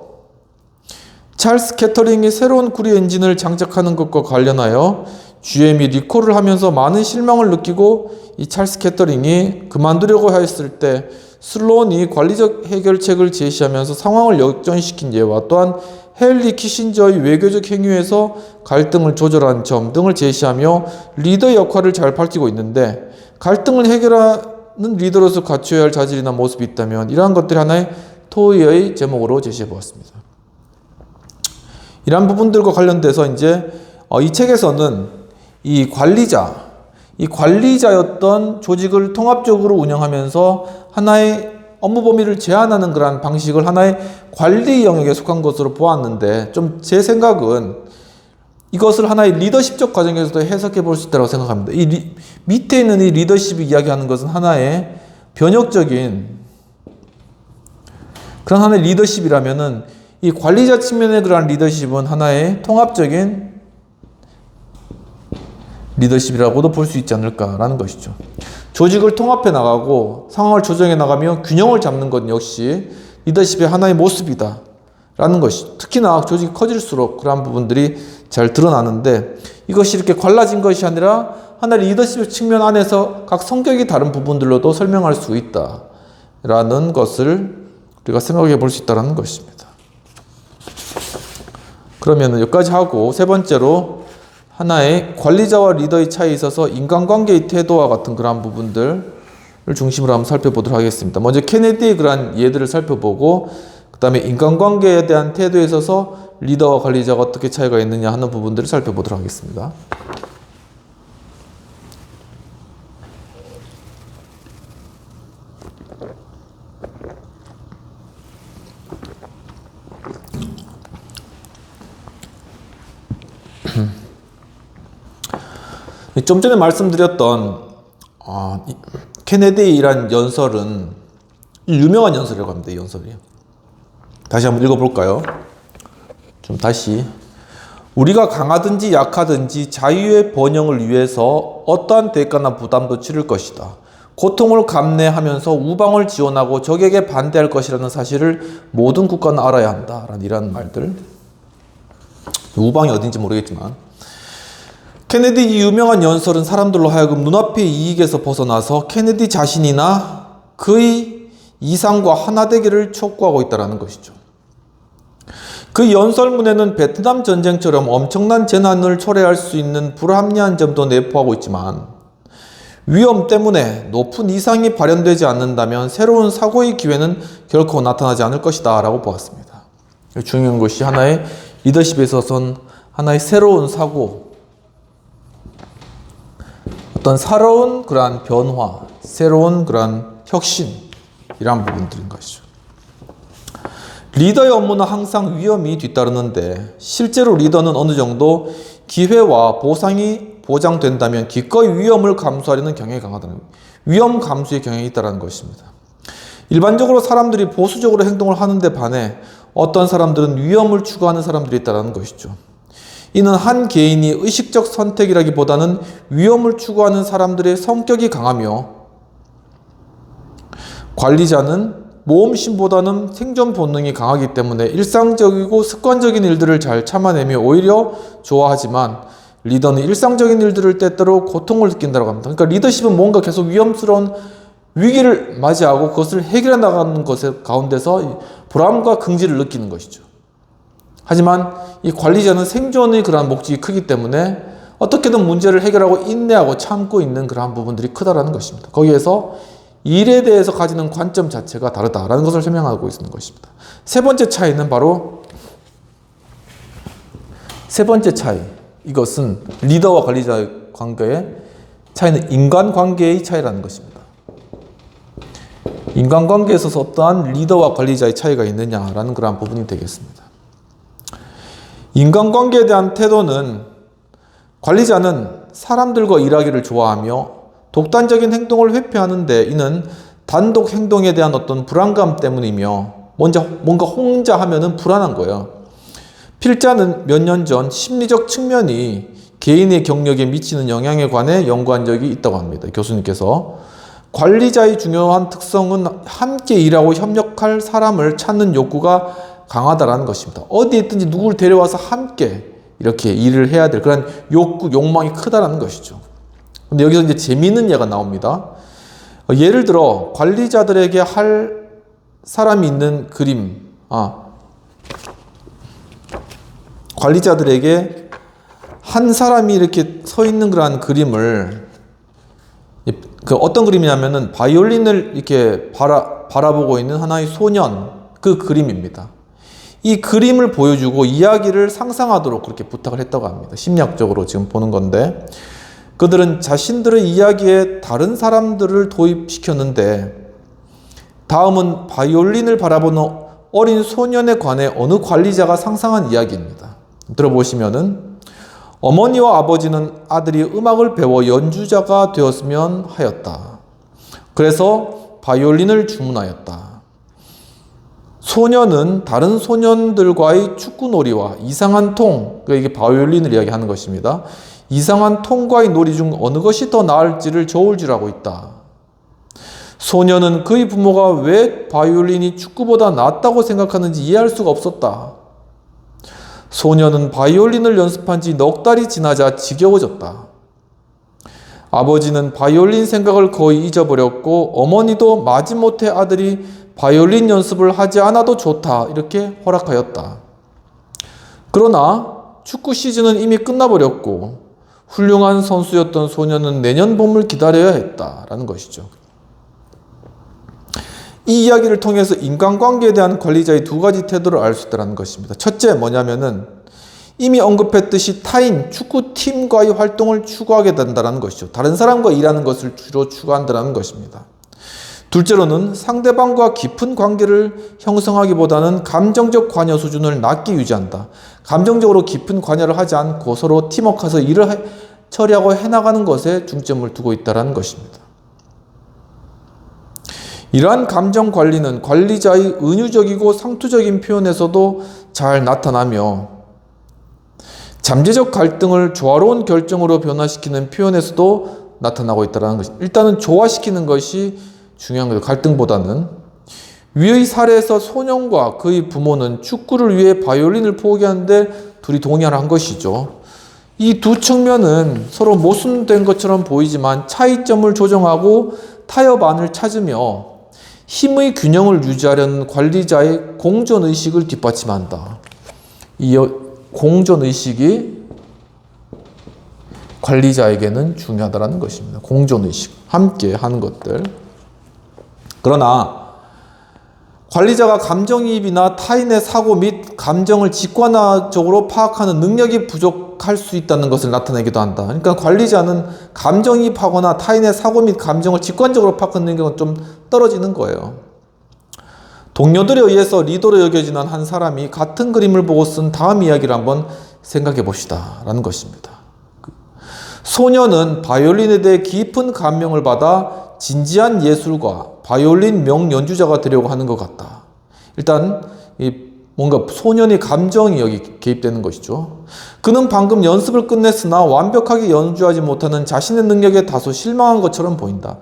찰스 캐터링이 새로운 구리 엔진을 장착하는 것과 관련하여 GM이 리콜을 하면서 많은 실망을 느끼고 이 찰스 캐터링이 그만두려고 하였을 때 슬로운이 관리적 해결책을 제시하면서 상황을 역전시킨 예와, 또한 헨리 키신저의 외교적 행위에서 갈등을 조절한 점 등을 제시하며 리더 역할을 잘 밝히고 있는데, 갈등을 해결하는 리더로서 갖춰야 할 자질이나 모습이 있다면 이러한 것들이 하나의 토의의 제목으로 제시해 보았습니다. 이러한 부분들과 관련돼서 이제 이 책에서는 이 관리자였던 조직을 통합적으로 운영하면서 하나의 업무 범위를 제한하는 그러한 방식을 하나의 관리 영역에 속한 것으로 보았는데, 좀 제 생각은 이것을 하나의 리더십적 과정에서도 해석해 볼 수 있다고 생각합니다. 밑에 있는 이 리더십이 이야기하는 것은 하나의 변혁적인 그런 하나의 리더십이라면은, 이 관리자 측면의 그러한 리더십은 하나의 통합적인 리더십이라고도 볼 수 있지 않을까라는 것이죠. 조직을 통합해 나가고 상황을 조정해 나가며 균형을 잡는 것 역시 리더십의 하나의 모습이다 라는 것이, 특히나 조직이 커질수록 그러한 부분들이 잘 드러나는데, 이것이 이렇게 갈라진 것이 아니라 하나의 리더십 측면 안에서 각 성격이 다른 부분들로도 설명할 수 있다 라는 것을 우리가 생각해 볼 수 있다는 것입니다. 그러면 여기까지 하고, 세 번째로 하나의 관리자와 리더의 차이에 있어서 인간관계의 태도와 같은 그러한 부분들을 중심으로 한번 살펴보도록 하겠습니다. 먼저 케네디의 그러한 예들을 살펴보고, 그 다음에 인간관계에 대한 태도에 있어서 리더와 관리자가 어떻게 차이가 있느냐 하는 부분들을 살펴보도록 하겠습니다. 좀 전에 말씀드렸던 케네디라는 연설은 유명한 연설이라고 합니다. 이 연설이요. 다시 한번 읽어볼까요? 좀 다시. 우리가 강하든지 약하든지 자유의 번영을 위해서 어떠한 대가나 부담도 치를 것이다. 고통을 감내하면서 우방을 지원하고 적에게 반대할 것이라는 사실을 모든 국가는 알아야 한다. 이런 말들. 우방이 어딘지 모르겠지만, 케네디 이 유명한 연설은 사람들로 하여금 눈앞의 이익에서 벗어나서 케네디 자신이나 그의 이상과 하나 되기를 촉구하고 있다는 것이죠. 그 연설문에는 베트남 전쟁처럼 엄청난 재난을 초래할 수 있는 불합리한 점도 내포하고 있지만 위험 때문에 높은 이상이 발현되지 않는다면 새로운 사고의 기회는 결코 나타나지 않을 것이다 라고 보았습니다. 중요한 것이 하나의 리더십에 있어서는 하나의 새로운 사고, 어떤 새로운 그러한 변화, 새로운 그러한 혁신이란 부분들인 것이죠. 리더의 업무는 항상 위험이 뒤따르는데 실제로 리더는 어느 정도 기회와 보상이 보장된다면 기꺼이 위험을 감수하려는 경향이 강하다는 거예요. 위험 감수의 경향이 있다는 것입니다. 일반적으로 사람들이 보수적으로 행동을 하는데 반해 어떤 사람들은 위험을 추구하는 사람들이 있다는 것이죠. 이는 한 개인이 의식적 선택이라기보다는 위험을 추구하는 사람들의 성격이 강하며 관리자는 모험심보다는 생존 본능이 강하기 때문에 일상적이고 습관적인 일들을 잘 참아내며 오히려 좋아하지만 리더는 일상적인 일들을 때때로 고통을 느낀다고 합니다. 그러니까 리더십은 뭔가 계속 위험스러운 위기를 맞이하고 그것을 해결해 나가는 것의 가운데서 보람과 긍지를 느끼는 것이죠. 하지만 이 관리자는 생존의 그러한 목적이 크기 때문에 어떻게든 문제를 해결하고 인내하고 참고 있는 그러한 부분들이 크다라는 것입니다. 거기에서 일에 대해서 가지는 관점 자체가 다르다라는 것을 설명하고 있는 것입니다. 세 번째 차이는 바로 이것은 리더와 관리자의 관계의 차이는 인간관계의 차이라는 것입니다. 인간관계에 있어서 어떠한 리더와 관리자의 차이가 있느냐라는 그러한 부분이 되겠습니다. 인간관계에 대한 태도는 관리자는 사람들과 일하기를 좋아하며 독단적인 행동을 회피하는데 이는 단독 행동에 대한 어떤 불안감 때문이며 뭔가 혼자 하면은 불안한 거예요. 필자는 몇 년 전 심리적 측면이 개인의 경력에 미치는 영향에 관해 연구한 적이 있다고 합니다. 교수님께서 관리자의 중요한 특성은 함께 일하고 협력할 사람을 찾는 욕구가 강하다라는 것입니다. 어디에 있든지 누구를 데려와서 함께 이렇게 일을 해야 될 그런 욕망이 크다라는 것이죠. 근데 여기서 이제 재미있는 예가 나옵니다. 예를 들어 관리자들에게 할 사람이 있는 그림, 관리자들에게 한 사람이 이렇게 서 있는 그러한 그림을 어떤 그림이냐면은 바이올린을 이렇게 바라보고 있는 하나의 소년, 그 그림입니다. 이 그림을 보여주고 이야기를 상상하도록 그렇게 부탁을 했다고 합니다. 심리학적으로 지금 보는 건데 그들은 자신들의 이야기에 다른 사람들을 도입시켰는데 다음은 바이올린을 바라보는 어린 소년에 관해 어느 관리자가 상상한 이야기입니다. 들어보시면은 어머니와 아버지는 아들이 음악을 배워 연주자가 되었으면 하였다. 그래서 바이올린을 주문하였다. 소년은 다른 소년들과의 축구놀이와 이상한 통, 이게 바이올린을 이야기하는 것입니다. 이상한 통과의 놀이 중 어느 것이 더 나을지를 저울질하고 있다. 소년은 그의 부모가 왜 바이올린이 축구보다 낫다고 생각하는지 이해할 수가 없었다. 소년은 바이올린을 연습한 지 넉 달이 지나자 지겨워졌다. 아버지는 바이올린 생각을 거의 잊어버렸고 어머니도 마지못해 아들이 바이올린 연습을 하지 않아도 좋다 이렇게 허락하였다. 그러나 축구 시즌은 이미 끝나버렸고 훌륭한 선수였던 소년은 내년 봄을 기다려야 했다라는 것이죠. 이 이야기를 통해서 인간관계에 대한 관리자의 두 가지 태도를 알 수 있다는 것입니다. 첫째 뭐냐면은 이미 언급했듯이 타인, 축구팀과의 활동을 추구하게 된다는 것이죠. 다른 사람과 일하는 것을 주로 추구한다는 것입니다. 둘째로는 상대방과 깊은 관계를 형성하기보다는 감정적 관여 수준을 낮게 유지한다. 감정적으로 깊은 관여를 하지 않고 서로 팀워크해서 일을 처리하고 해나가는 것에 중점을 두고 있다는 것입니다. 이러한 감정 관리는 관리자의 은유적이고 상투적인 표현에서도 잘 나타나며 잠재적 갈등을 조화로운 결정으로 변화시키는 표현에서도 나타나고 있다는 것입니다. 일단은 조화시키는 것이 중요한 거예요. 갈등보다는. 위의 사례에서 소년과 그의 부모는 축구를 위해 바이올린을 포기하는데 둘이 동의한 것이죠. 이 두 측면은 서로 모순된 것처럼 보이지만 차이점을 조정하고 타협안을 찾으며 힘의 균형을 유지하려는 관리자의 공존의식을 뒷받침한다. 이 공존의식이 관리자에게는 중요하다는 것입니다. 공존의식, 함께 하는 것들. 그러나 관리자가 감정이입이나 타인의 사고 및 감정을 직관적으로 파악하는 능력이 부족할 수 있다는 것을 나타내기도 한다. 그러니까 관리자는 감정이입하거나 타인의 사고 및 감정을 직관적으로 파악하는 능력은 좀 떨어지는 거예요. 동료들에 의해서 리더로 여겨지는 한 사람이 같은 그림을 보고 쓴 다음 이야기를 한번 생각해 봅시다 라는 것입니다. 소녀는 바이올린에 대해 깊은 감명을 받아 진지한 예술가, 바이올린 명연주자가 되려고 하는 것 같다. 일단 뭔가 소년의 감정이 여기 개입되는 것이죠. 그는 방금 연습을 끝냈으나 완벽하게 연주하지 못하는 자신의 능력에 다소 실망한 것처럼 보인다.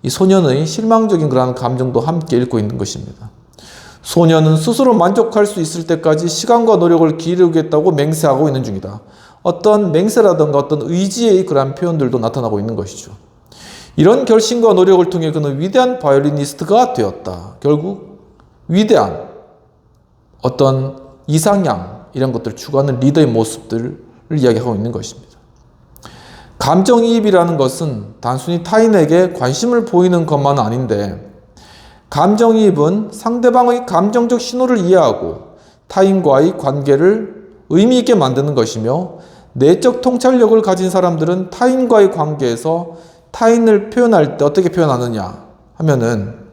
이 소년의 실망적인 그러한 감정도 함께 읽고 있는 것입니다. 소년은 스스로 만족할 수 있을 때까지 시간과 노력을 기르겠다고 맹세하고 있는 중이다. 어떤 맹세라든가 어떤 의지의 그러한 표현들도 나타나고 있는 것이죠. 이런 결심과 노력을 통해 그는 위대한 바이올리니스트가 되었다. 결국 위대한 어떤 이상향 이런 것들을 추구하는 리더의 모습들을 이야기하고 있는 것입니다. 감정이입이라는 것은 단순히 타인에게 관심을 보이는 것만은 아닌데 감정이입은 상대방의 감정적 신호를 이해하고 타인과의 관계를 의미 있게 만드는 것이며 내적 통찰력을 가진 사람들은 타인과의 관계에서 타인을 표현할 때 어떻게 표현하느냐 하면은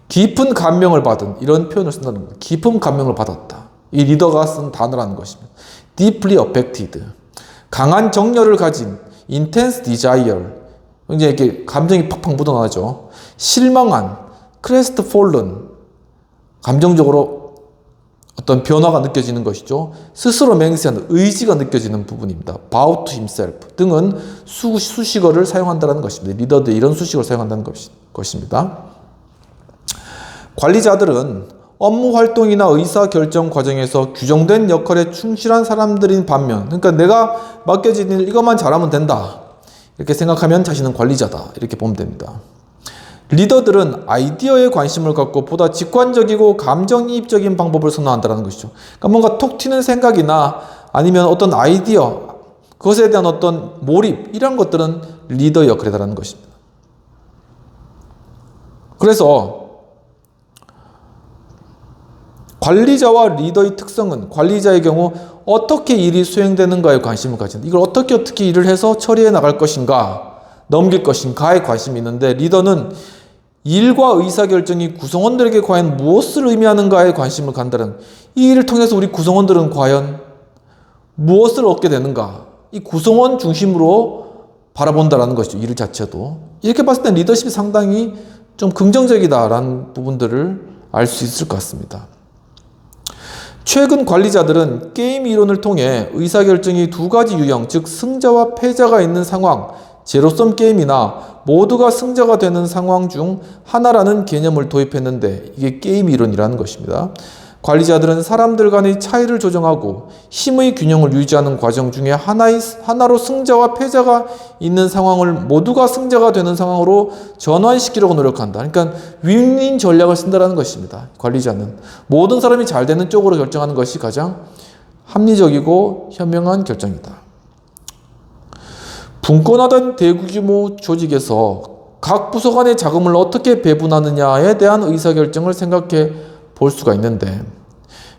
깊은 감명을 받은 이런 표현을 쓴다는 겁니다. 깊은 감명을 받았다. 이 리더가 쓴 단어라는 것입니다. deeply affected. 강한 정열을 가진 intense desire. 굉장히 이렇게 감정이 팍팍 묻어나죠. 실망한 crestfallen. 감정적으로 어떤 변화가 느껴지는 것이죠. 스스로 맹세하는 의지가 느껴지는 부분입니다. bow to himself 등은 수식어를 사용한다는 것입니다. 리더들이 이런 수식어를 사용한다는 것입니다. 관리자들은 업무 활동이나 의사결정 과정에서 규정된 역할에 충실한 사람들인 반면, 그러니까 내가 맡겨진 일 이것만 잘하면 된다 이렇게 생각하면 자신은 관리자다 이렇게 보면 됩니다. 리더들은 아이디어에 관심을 갖고 보다 직관적이고 감정이입적인 방법을 선호한다는 것이죠. 그러니까 뭔가 톡 튀는 생각이나 아니면 어떤 아이디어, 그것에 대한 어떤 몰입 이런 것들은 리더 역할이라는 것입니다. 그래서 관리자와 리더의 특성은 관리자의 경우 어떻게 일이 수행되는가에 관심을 가진다. 이걸 어떻게 일을 해서 처리해 나갈 것인가, 넘길 것인가에 관심이 있는데 리더는 일과 의사결정이 구성원들에게 과연 무엇을 의미하는가에 관심을 갖는다는, 이 일을 통해서 우리 구성원들은 과연 무엇을 얻게 되는가, 이 구성원 중심으로 바라본다는 것이죠. 일 자체도. 이렇게 봤을 때 리더십이 상당히 좀 긍정적이다라는 부분들을 알 수 있을 것 같습니다. 최근 관리자들은 게임 이론을 통해 의사결정이 두 가지 유형, 즉 승자와 패자가 있는 상황, 제로섬 게임이나 모두가 승자가 되는 상황 중 하나라는 개념을 도입했는데 이게 게임 이론이라는 것입니다. 관리자들은 사람들 간의 차이를 조정하고 힘의 균형을 유지하는 과정 중에 하나로 승자와 패자가 있는 상황을 모두가 승자가 되는 상황으로 전환시키려고 노력한다. 그러니까 윈윈 전략을 쓴다는 것입니다. 관리자는 모든 사람이 잘 되는 쪽으로 결정하는 것이 가장 합리적이고 현명한 결정이다. 분권화된 대규모 조직에서 각 부서 간의 자금을 어떻게 배분하느냐에 대한 의사결정을 생각해 볼 수가 있는데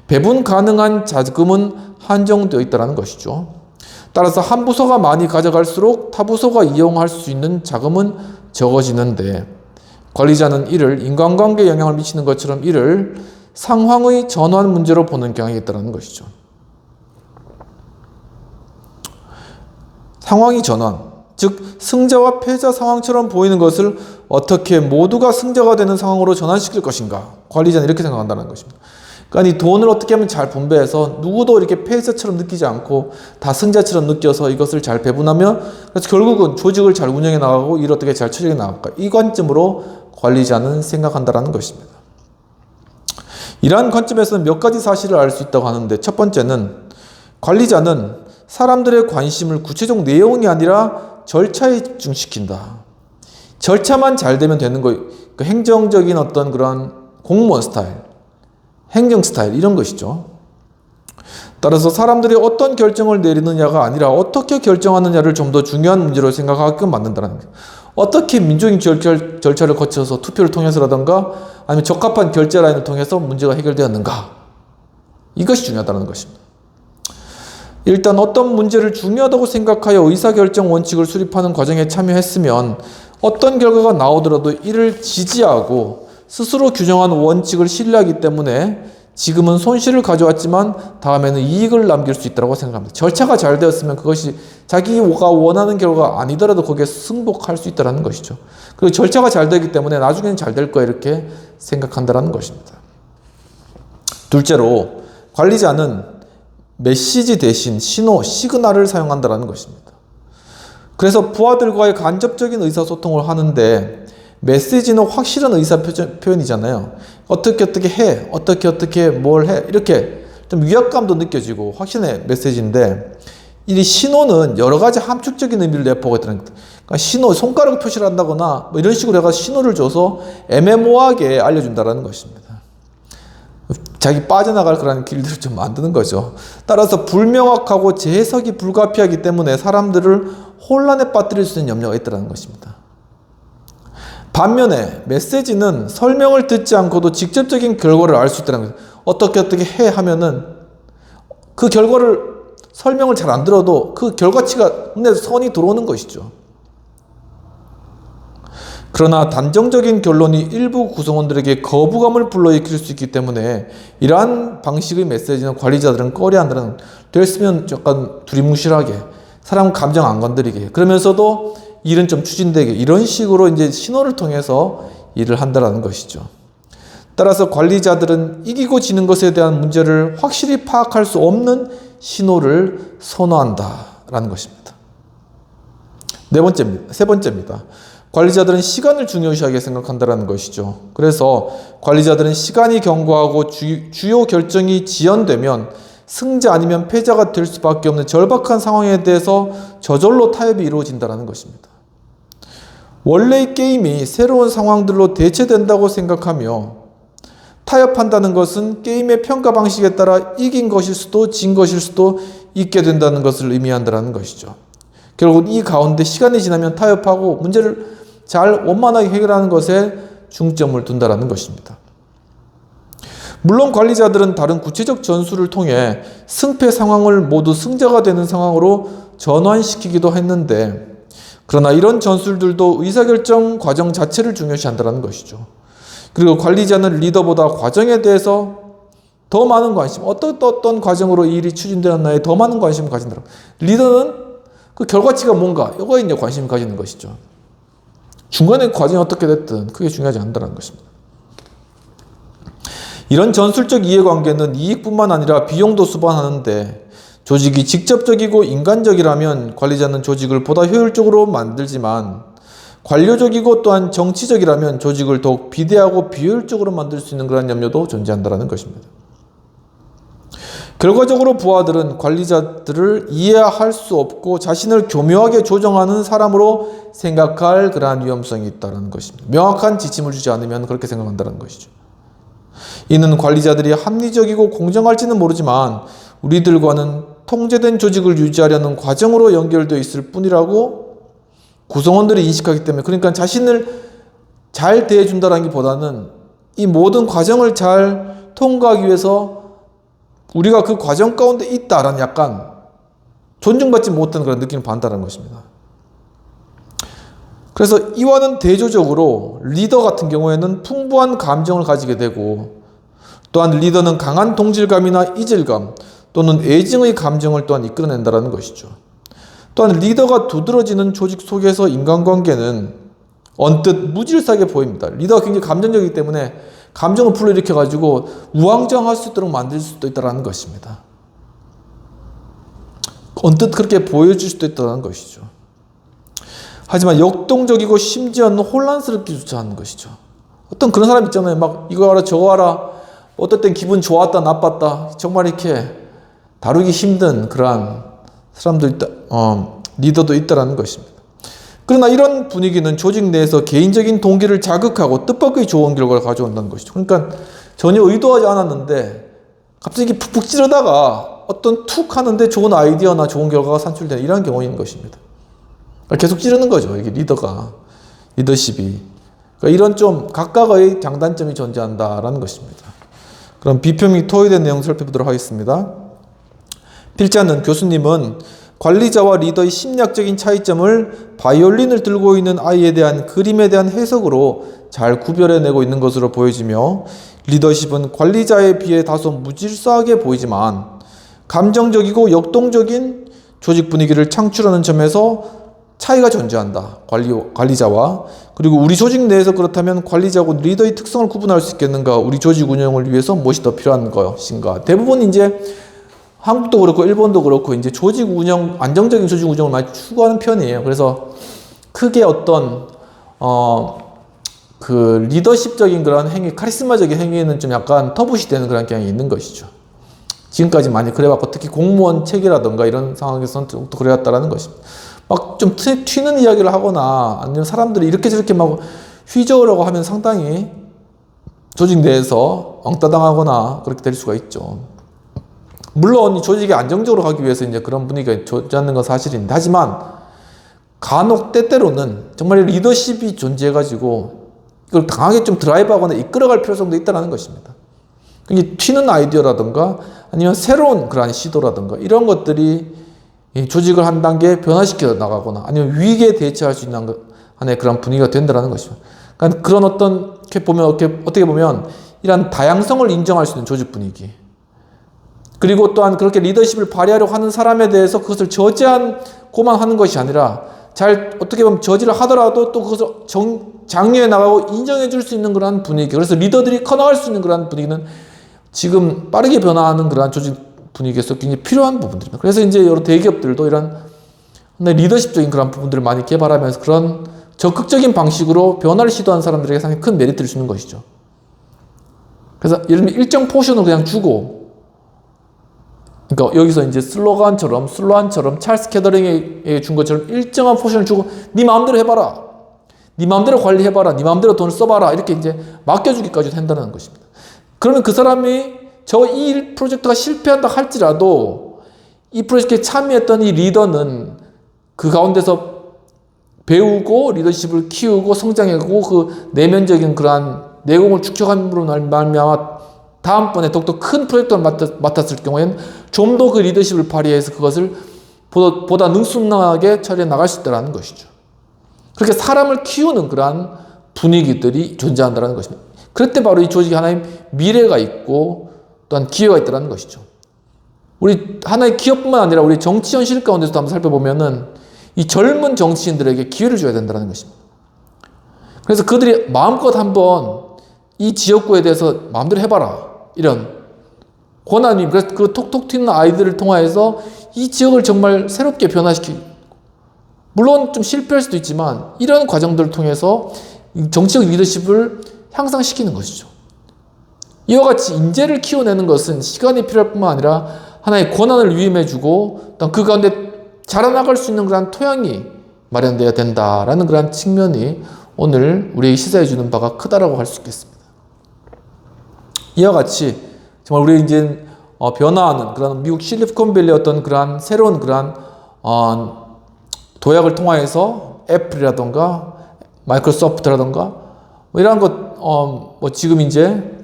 배분 가능한 자금은 한정되어 있다는 것이죠. 따라서 한 부서가 많이 가져갈수록 타 부서가 이용할 수 있는 자금은 적어지는데 관리자는 이를 인간관계에 영향을 미치는 것처럼 이를 상황의 전환 문제로 보는 경향이 있다는 것이죠. 상황이 전환, 즉 승자와 패자 상황처럼 보이는 것을 어떻게 모두가 승자가 되는 상황으로 전환시킬 것인가, 관리자는 이렇게 생각한다는 것입니다. 그러니까 이 돈을 어떻게 하면 잘 분배해서 누구도 이렇게 패자처럼 느끼지 않고 다 승자처럼 느껴서 이것을 잘 배분하면, 그래서 결국은 조직을 잘 운영해 나가고 일을 어떻게 잘 처리해 나갈까, 이 관점으로 관리자는 생각한다는 것입니다. 이러한 관점에서는 몇 가지 사실을 알 수 있다고 하는데, 첫 번째는 관리자는 사람들의 관심을 구체적 내용이 아니라 절차에 집중시킨다. 절차만 잘 되면 되는 거, 그 행정적인 어떤 그런 공무원 스타일, 행정 스타일 이런 것이죠. 따라서 사람들이 어떤 결정을 내리느냐가 아니라 어떻게 결정하느냐를 좀 더 중요한 문제로 생각하게끔 만든다는 거예요. 어떻게 민주적인 절차를 거쳐서 투표를 통해서라든가 아니면 적합한 결제 라인을 통해서 문제가 해결되었는가, 이것이 중요하다는 것입니다. 일단 어떤 문제를 중요하다고 생각하여 의사결정 원칙을 수립하는 과정에 참여했으면 어떤 결과가 나오더라도 이를 지지하고 스스로 규정한 원칙을 신뢰하기 때문에 지금은 손실을 가져왔지만 다음에는 이익을 남길 수 있다고 생각합니다. 절차가 잘 되었으면 그것이 자기가 원하는 결과가 아니더라도 거기에 승복할 수 있다는 것이죠. 그리고 절차가 잘 되기 때문에 나중에는 잘 될 거야 이렇게 생각한다는 것입니다. 둘째로 관리자는 메시지 대신 신호, 시그널을 사용한다는 것입니다. 그래서 부하들과의 간접적인 의사소통을 하는데 메시지는 확실한 의사표현이잖아요. 어떻게 해, 어떻게 뭘 해, 이렇게 좀 위압감도 느껴지고 확신의 메시지인데, 이 신호는 여러 가지 함축적인 의미를 내포하고 있다는 겁니다. 그러니까 신호, 손가락 표시를 한다거나 뭐 이런 식으로 해서 신호를 줘서 애매모호하게 알려준다는 것입니다. 자기 빠져나갈 거라는 길들을 좀 만드는 거죠. 따라서 불명확하고 재해석이 불가피하기 때문에 사람들을 혼란에 빠뜨릴 수 있는 염려가 있다는 것입니다. 반면에 메시지는 설명을 듣지 않고도 직접적인 결과를 알 수 있다는 거예요. 어떻게 해 하면은 그 결과를 설명을 잘 안 들어도 그 결과치가 눈에 선이 들어오는 것이죠. 그러나 단정적인 결론이 일부 구성원들에게 거부감을 불러일으킬 수 있기 때문에 이러한 방식의 메시지는 관리자들은 꺼려한다는, 됐으면 약간 두리뭉실하게 사람 감정 안 건드리게, 그러면서도 일은 좀 추진되게, 이런 식으로 이제 신호를 통해서 일을 한다는 것이죠. 따라서 관리자들은 이기고 지는 것에 대한 문제를 확실히 파악할 수 없는 신호를 선호한다라는 것입니다. 세 번째입니다. 관리자들은 시간을 중요시하게 생각한다는 것이죠. 그래서 관리자들은 시간이 경과하고 주요 결정이 지연되면 승자 아니면 패자가 될 수밖에 없는 절박한 상황에 대해서 저절로 타협이 이루어진다는 것입니다. 원래의 게임이 새로운 상황들로 대체된다고 생각하며 타협한다는 것은 게임의 평가 방식에 따라 이긴 것일 수도 진 것일 수도 있게 된다는 것을 의미한다는 것이죠. 결국 이 가운데 시간이 지나면 타협하고 문제를 잘 원만하게 해결하는 것에 중점을 둔다는 것입니다. 물론 관리자들은 다른 구체적 전술을 통해 승패 상황을 모두 승자가 되는 상황으로 전환시키기도 했는데, 그러나 이런 전술들도 의사결정 과정 자체를 중요시한다는 것이죠. 그리고 관리자는 리더보다 과정에 대해서 더 많은 관심, 어떤 과정으로 이 일이 추진되었나에 더 많은 관심을 가진다. 리더는 그 결과치가 뭔가, 이거에 이제 관심을 가지는 것이죠. 중간에 과정이 어떻게 됐든 그게 중요하지 않다는 것입니다. 이런 전술적 이해관계는 이익뿐만 아니라 비용도 수반하는데, 조직이 직접적이고 인간적이라면 관리자는 조직을 보다 효율적으로 만들지만, 관료적이고 또한 정치적이라면 조직을 더욱 비대하고 비효율적으로 만들 수 있는 그런 염려도 존재한다는 것입니다. 결과적으로 부하들은 관리자들을 이해할 수 없고 자신을 교묘하게 조정하는 사람으로 생각할 그러한 위험성이 있다는 것입니다. 명확한 지침을 주지 않으면 그렇게 생각한다는 것이죠. 이는 관리자들이 합리적이고 공정할지는 모르지만 우리들과는 통제된 조직을 유지하려는 과정으로 연결되어 있을 뿐이라고 구성원들이 인식하기 때문에, 그러니까 자신을 잘 대해준다는 것보다는 이 모든 과정을 잘 통과하기 위해서 우리가 그 과정 가운데 있다라는 약간 존중받지 못하는 그런 느낌을 받는다는 것입니다. 그래서 이와는 대조적으로 리더 같은 경우에는 풍부한 감정을 가지게 되고, 또한 리더는 강한 동질감이나 이질감 또는 애증의 감정을 또한 이끌어낸다는 것이죠. 또한 리더가 두드러지는 조직 속에서 인간관계는 언뜻 무질서하게 보입니다. 리더가 굉장히 감정적이기 때문에 감정을 불러일으켜가지고 우왕좌왕할 수 있도록 만들 수도 있다는 것입니다. 언뜻 그렇게 보여줄 수도 있다는 것이죠. 하지만 역동적이고 심지어는 혼란스럽기조차 하는 것이죠. 어떤 그런 사람 있잖아요. 막 이거 하라 저거 하라, 어떨 땐 기분 좋았다 나빴다 정말 이렇게 다루기 힘든 그러한 사람도 있다, 리더도 있다는 것입니다. 그러나 이런 분위기는 조직 내에서 개인적인 동기를 자극하고 뜻밖의 좋은 결과를 가져온다는 것이죠. 그러니까 전혀 의도하지 않았는데 갑자기 푹푹 찌르다가 어떤 툭 하는데 좋은 아이디어나 좋은 결과가 산출되는 이런 경우인 것입니다. 계속 찌르는 거죠. 이게 리더십이. 그러니까 이런 좀 각각의 장단점이 존재한다라는 것입니다. 그럼 비평 및 토의된 내용 살펴보도록 하겠습니다. 필자는 교수님은 관리자와 리더의 심리학적인 차이점을 바이올린을 들고 있는 아이에 대한 그림에 대한 해석으로 잘 구별해내고 있는 것으로 보여지며 리더십은 관리자에 비해 다소 무질서하게 보이지만 감정적이고 역동적인 조직 분위기를 창출하는 점에서 차이가 존재한다. 관리자와 그리고 우리 조직 내에서 그렇다면 관리자하고 리더의 특성을 구분할 수 있겠는가? 우리 조직 운영을 위해서 무엇이 더 필요한 것인가? 대부분 이제 한국도 그렇고 일본도 그렇고 이제 조직 운영, 안정적인 조직 운영을 많이 추구하는 편이에요. 그래서 크게 어떤 그 리더십적인 그런 행위, 카리스마적인 행위는 좀 약간 터부시 되는 그런 경향이 있는 것이죠. 지금까지 많이 그래왔고 특히 공무원 체계라든가 이런 상황에서는 또 그래왔다라는 것입니다. 막 좀 튀는 이야기를 하거나 아니면 사람들이 이렇게 저렇게 막 휘저으려고 하면 상당히 조직 내에서 엉따당하거나 그렇게 될 수가 있죠. 물론 이 조직이 안정적으로 가기 위해서 이제 그런 분위기가 존재하는 건 사실인데, 하지만 간혹 때때로는 정말 리더십이 존재해가지고 이걸 강하게 좀 드라이브하거나 이끌어갈 필요성도 있다는 것입니다. 그러니까 튀는 아이디어라든가 아니면 새로운 그러한 시도라든가 이런 것들이 이 조직을 한 단계 변화시켜 나가거나 아니면 위기에 대처할 수 있는 하나의 그런 분위기가 된다는 것이죠. 그러니까 그런 어떻게 보면 이런 다양성을 인정할 수 있는 조직 분위기, 그리고 또한 그렇게 리더십을 발휘하려고 하는 사람에 대해서 그것을 저지하고만 하는 것이 아니라 잘 어떻게 보면 저지를 하더라도 또 그것을 장려해 나가고 인정해 줄 수 있는 그러한 분위기, 그래서 리더들이 커나갈 수 있는 그러한 분위기는 지금 빠르게 변화하는 그러한 조직 분위기에서 굉장히 필요한 부분들입니다. 그래서 이제 여러 대기업들도 이런 리더십적인 그런 부분들을 많이 개발하면서 그런 적극적인 방식으로 변화를 시도하는 사람들에게 상당히 큰 메리트를 주는 것이죠. 그래서 예를 들면 일정 포션을 그냥 주고, 그러니까 여기서 이제 슬로안처럼 찰스 캐더링에게 준 것처럼 일정한 포션을 주고 네 마음대로 해봐라, 네 마음대로 관리해봐라, 네 마음대로 돈을 써봐라, 이렇게 이제 맡겨주기까지 한다는 것입니다. 그러면 그 사람이 이 프로젝트가 실패한다 할지라도 이 프로젝트에 참여했던 이 리더는 그 가운데서 배우고 리더십을 키우고 성장하고 그 내면적인 그러한 내공을 축적함으로 말미암아 다음번에 더욱더 큰 프로젝트를 맡았을 경우에는 좀 더 그 리더십을 발휘해서 그것을 보다 능숙하게 처리해 나갈 수 있다는 것이죠. 그렇게 사람을 키우는 그러한 분위기들이 존재한다는 것입니다. 그럴 때 바로 이 조직이 하나의 미래가 있고 또한 기회가 있다는 것이죠. 우리 하나의 기업뿐만 아니라 우리 정치 현실 가운데서도 한번 살펴보면은 이 젊은 정치인들에게 기회를 줘야 된다는 것입니다. 그래서 그들이 마음껏 한번 이 지역구에 대해서 마음대로 해봐라, 이런 권한이, 그래서 그 톡톡 튀는 아이들을 통해서 이 지역을 정말 새롭게 변화시키고, 물론 좀 실패할 수도 있지만 이런 과정들을 통해서 정치적 리더십을 향상시키는 것이죠. 이와 같이 인재를 키워내는 것은 시간이 필요할 뿐만 아니라 하나의 권한을 위임해주고 그 가운데 자라나갈 수 있는 그런 토양이 마련되어야 된다라는 그런 측면이 오늘 우리에게 시사해주는 바가 크다라고 할 수 있겠습니다. 이와 같이 정말 우리 이제 변화하는 그런 미국 실리콘밸리의 어떤 그런 새로운 그런 도약을 통하여서 애플이라던가 마이크로소프트라던가 뭐 이런 것 지금 이제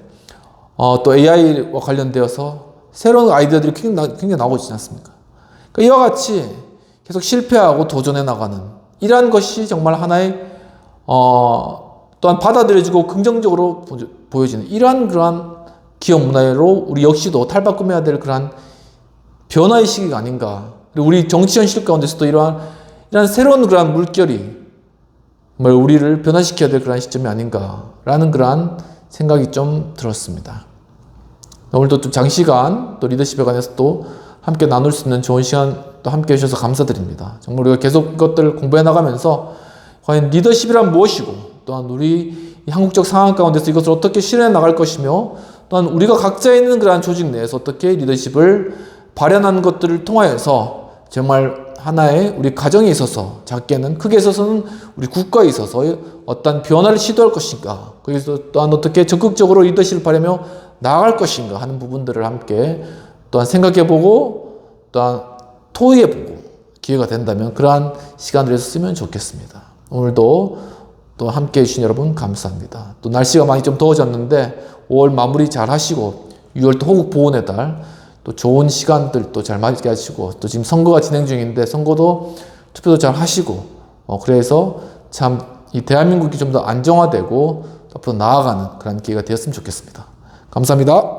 또 AI와 관련되어서 새로운 아이디어들이 굉장히 나오고 있지 않습니까? 그러니까 이와 같이 계속 실패하고 도전해 나가는 이러한 것이 정말 하나의 또한 받아들여지고 긍정적으로 보여지는 이러한 그러한 기업 문화로 우리 역시도 탈바꿈해야 될 그러한 변화의 시기가 아닌가. 그리고 우리 정치 현실 가운데서도 이러한 새로운 그러한 물결이 정말 우리를 변화시켜야 될 그러한 시점이 아닌가라는 그러한 생각이 좀 들었습니다. 오늘도 좀 장시간 또 리더십에 관해서 또 함께 나눌 수 있는 좋은 시간 또 함께 해주셔서 감사드립니다. 정말 우리가 계속 이것들을 공부해 나가면서 과연 리더십이란 무엇이고 또한 우리 한국적 상황 가운데서 이것을 어떻게 실현해 나갈 것이며 또한 우리가 각자 있는 그러한 조직 내에서 어떻게 리더십을 발현하는 것들을 통하여서 정말 하나의 우리 가정에 있어서, 작게는 크게 있어서는 우리 국가에 있어서 어떤 변화를 시도할 것인가, 거기서 또한 어떻게 적극적으로 리더십을 발휘하며 나아갈 것인가 하는 부분들을 함께 또한 생각해보고 또한 토의해보고 기회가 된다면 그러한 시간을 했으면 좋겠습니다. 오늘도 또 함께 해주신 여러분 감사합니다. 또 날씨가 많이 좀 더워졌는데 5월 마무리 잘 하시고 6월 또 호국 보훈의 달 또 좋은 시간들 또 잘 맞게 하시고, 또 지금 선거가 진행 중인데 선거도 투표도 잘 하시고, 그래서 참 이 대한민국이 좀 더 안정화되고 앞으로 나아가는 그런 기회가 되었으면 좋겠습니다. 감사합니다.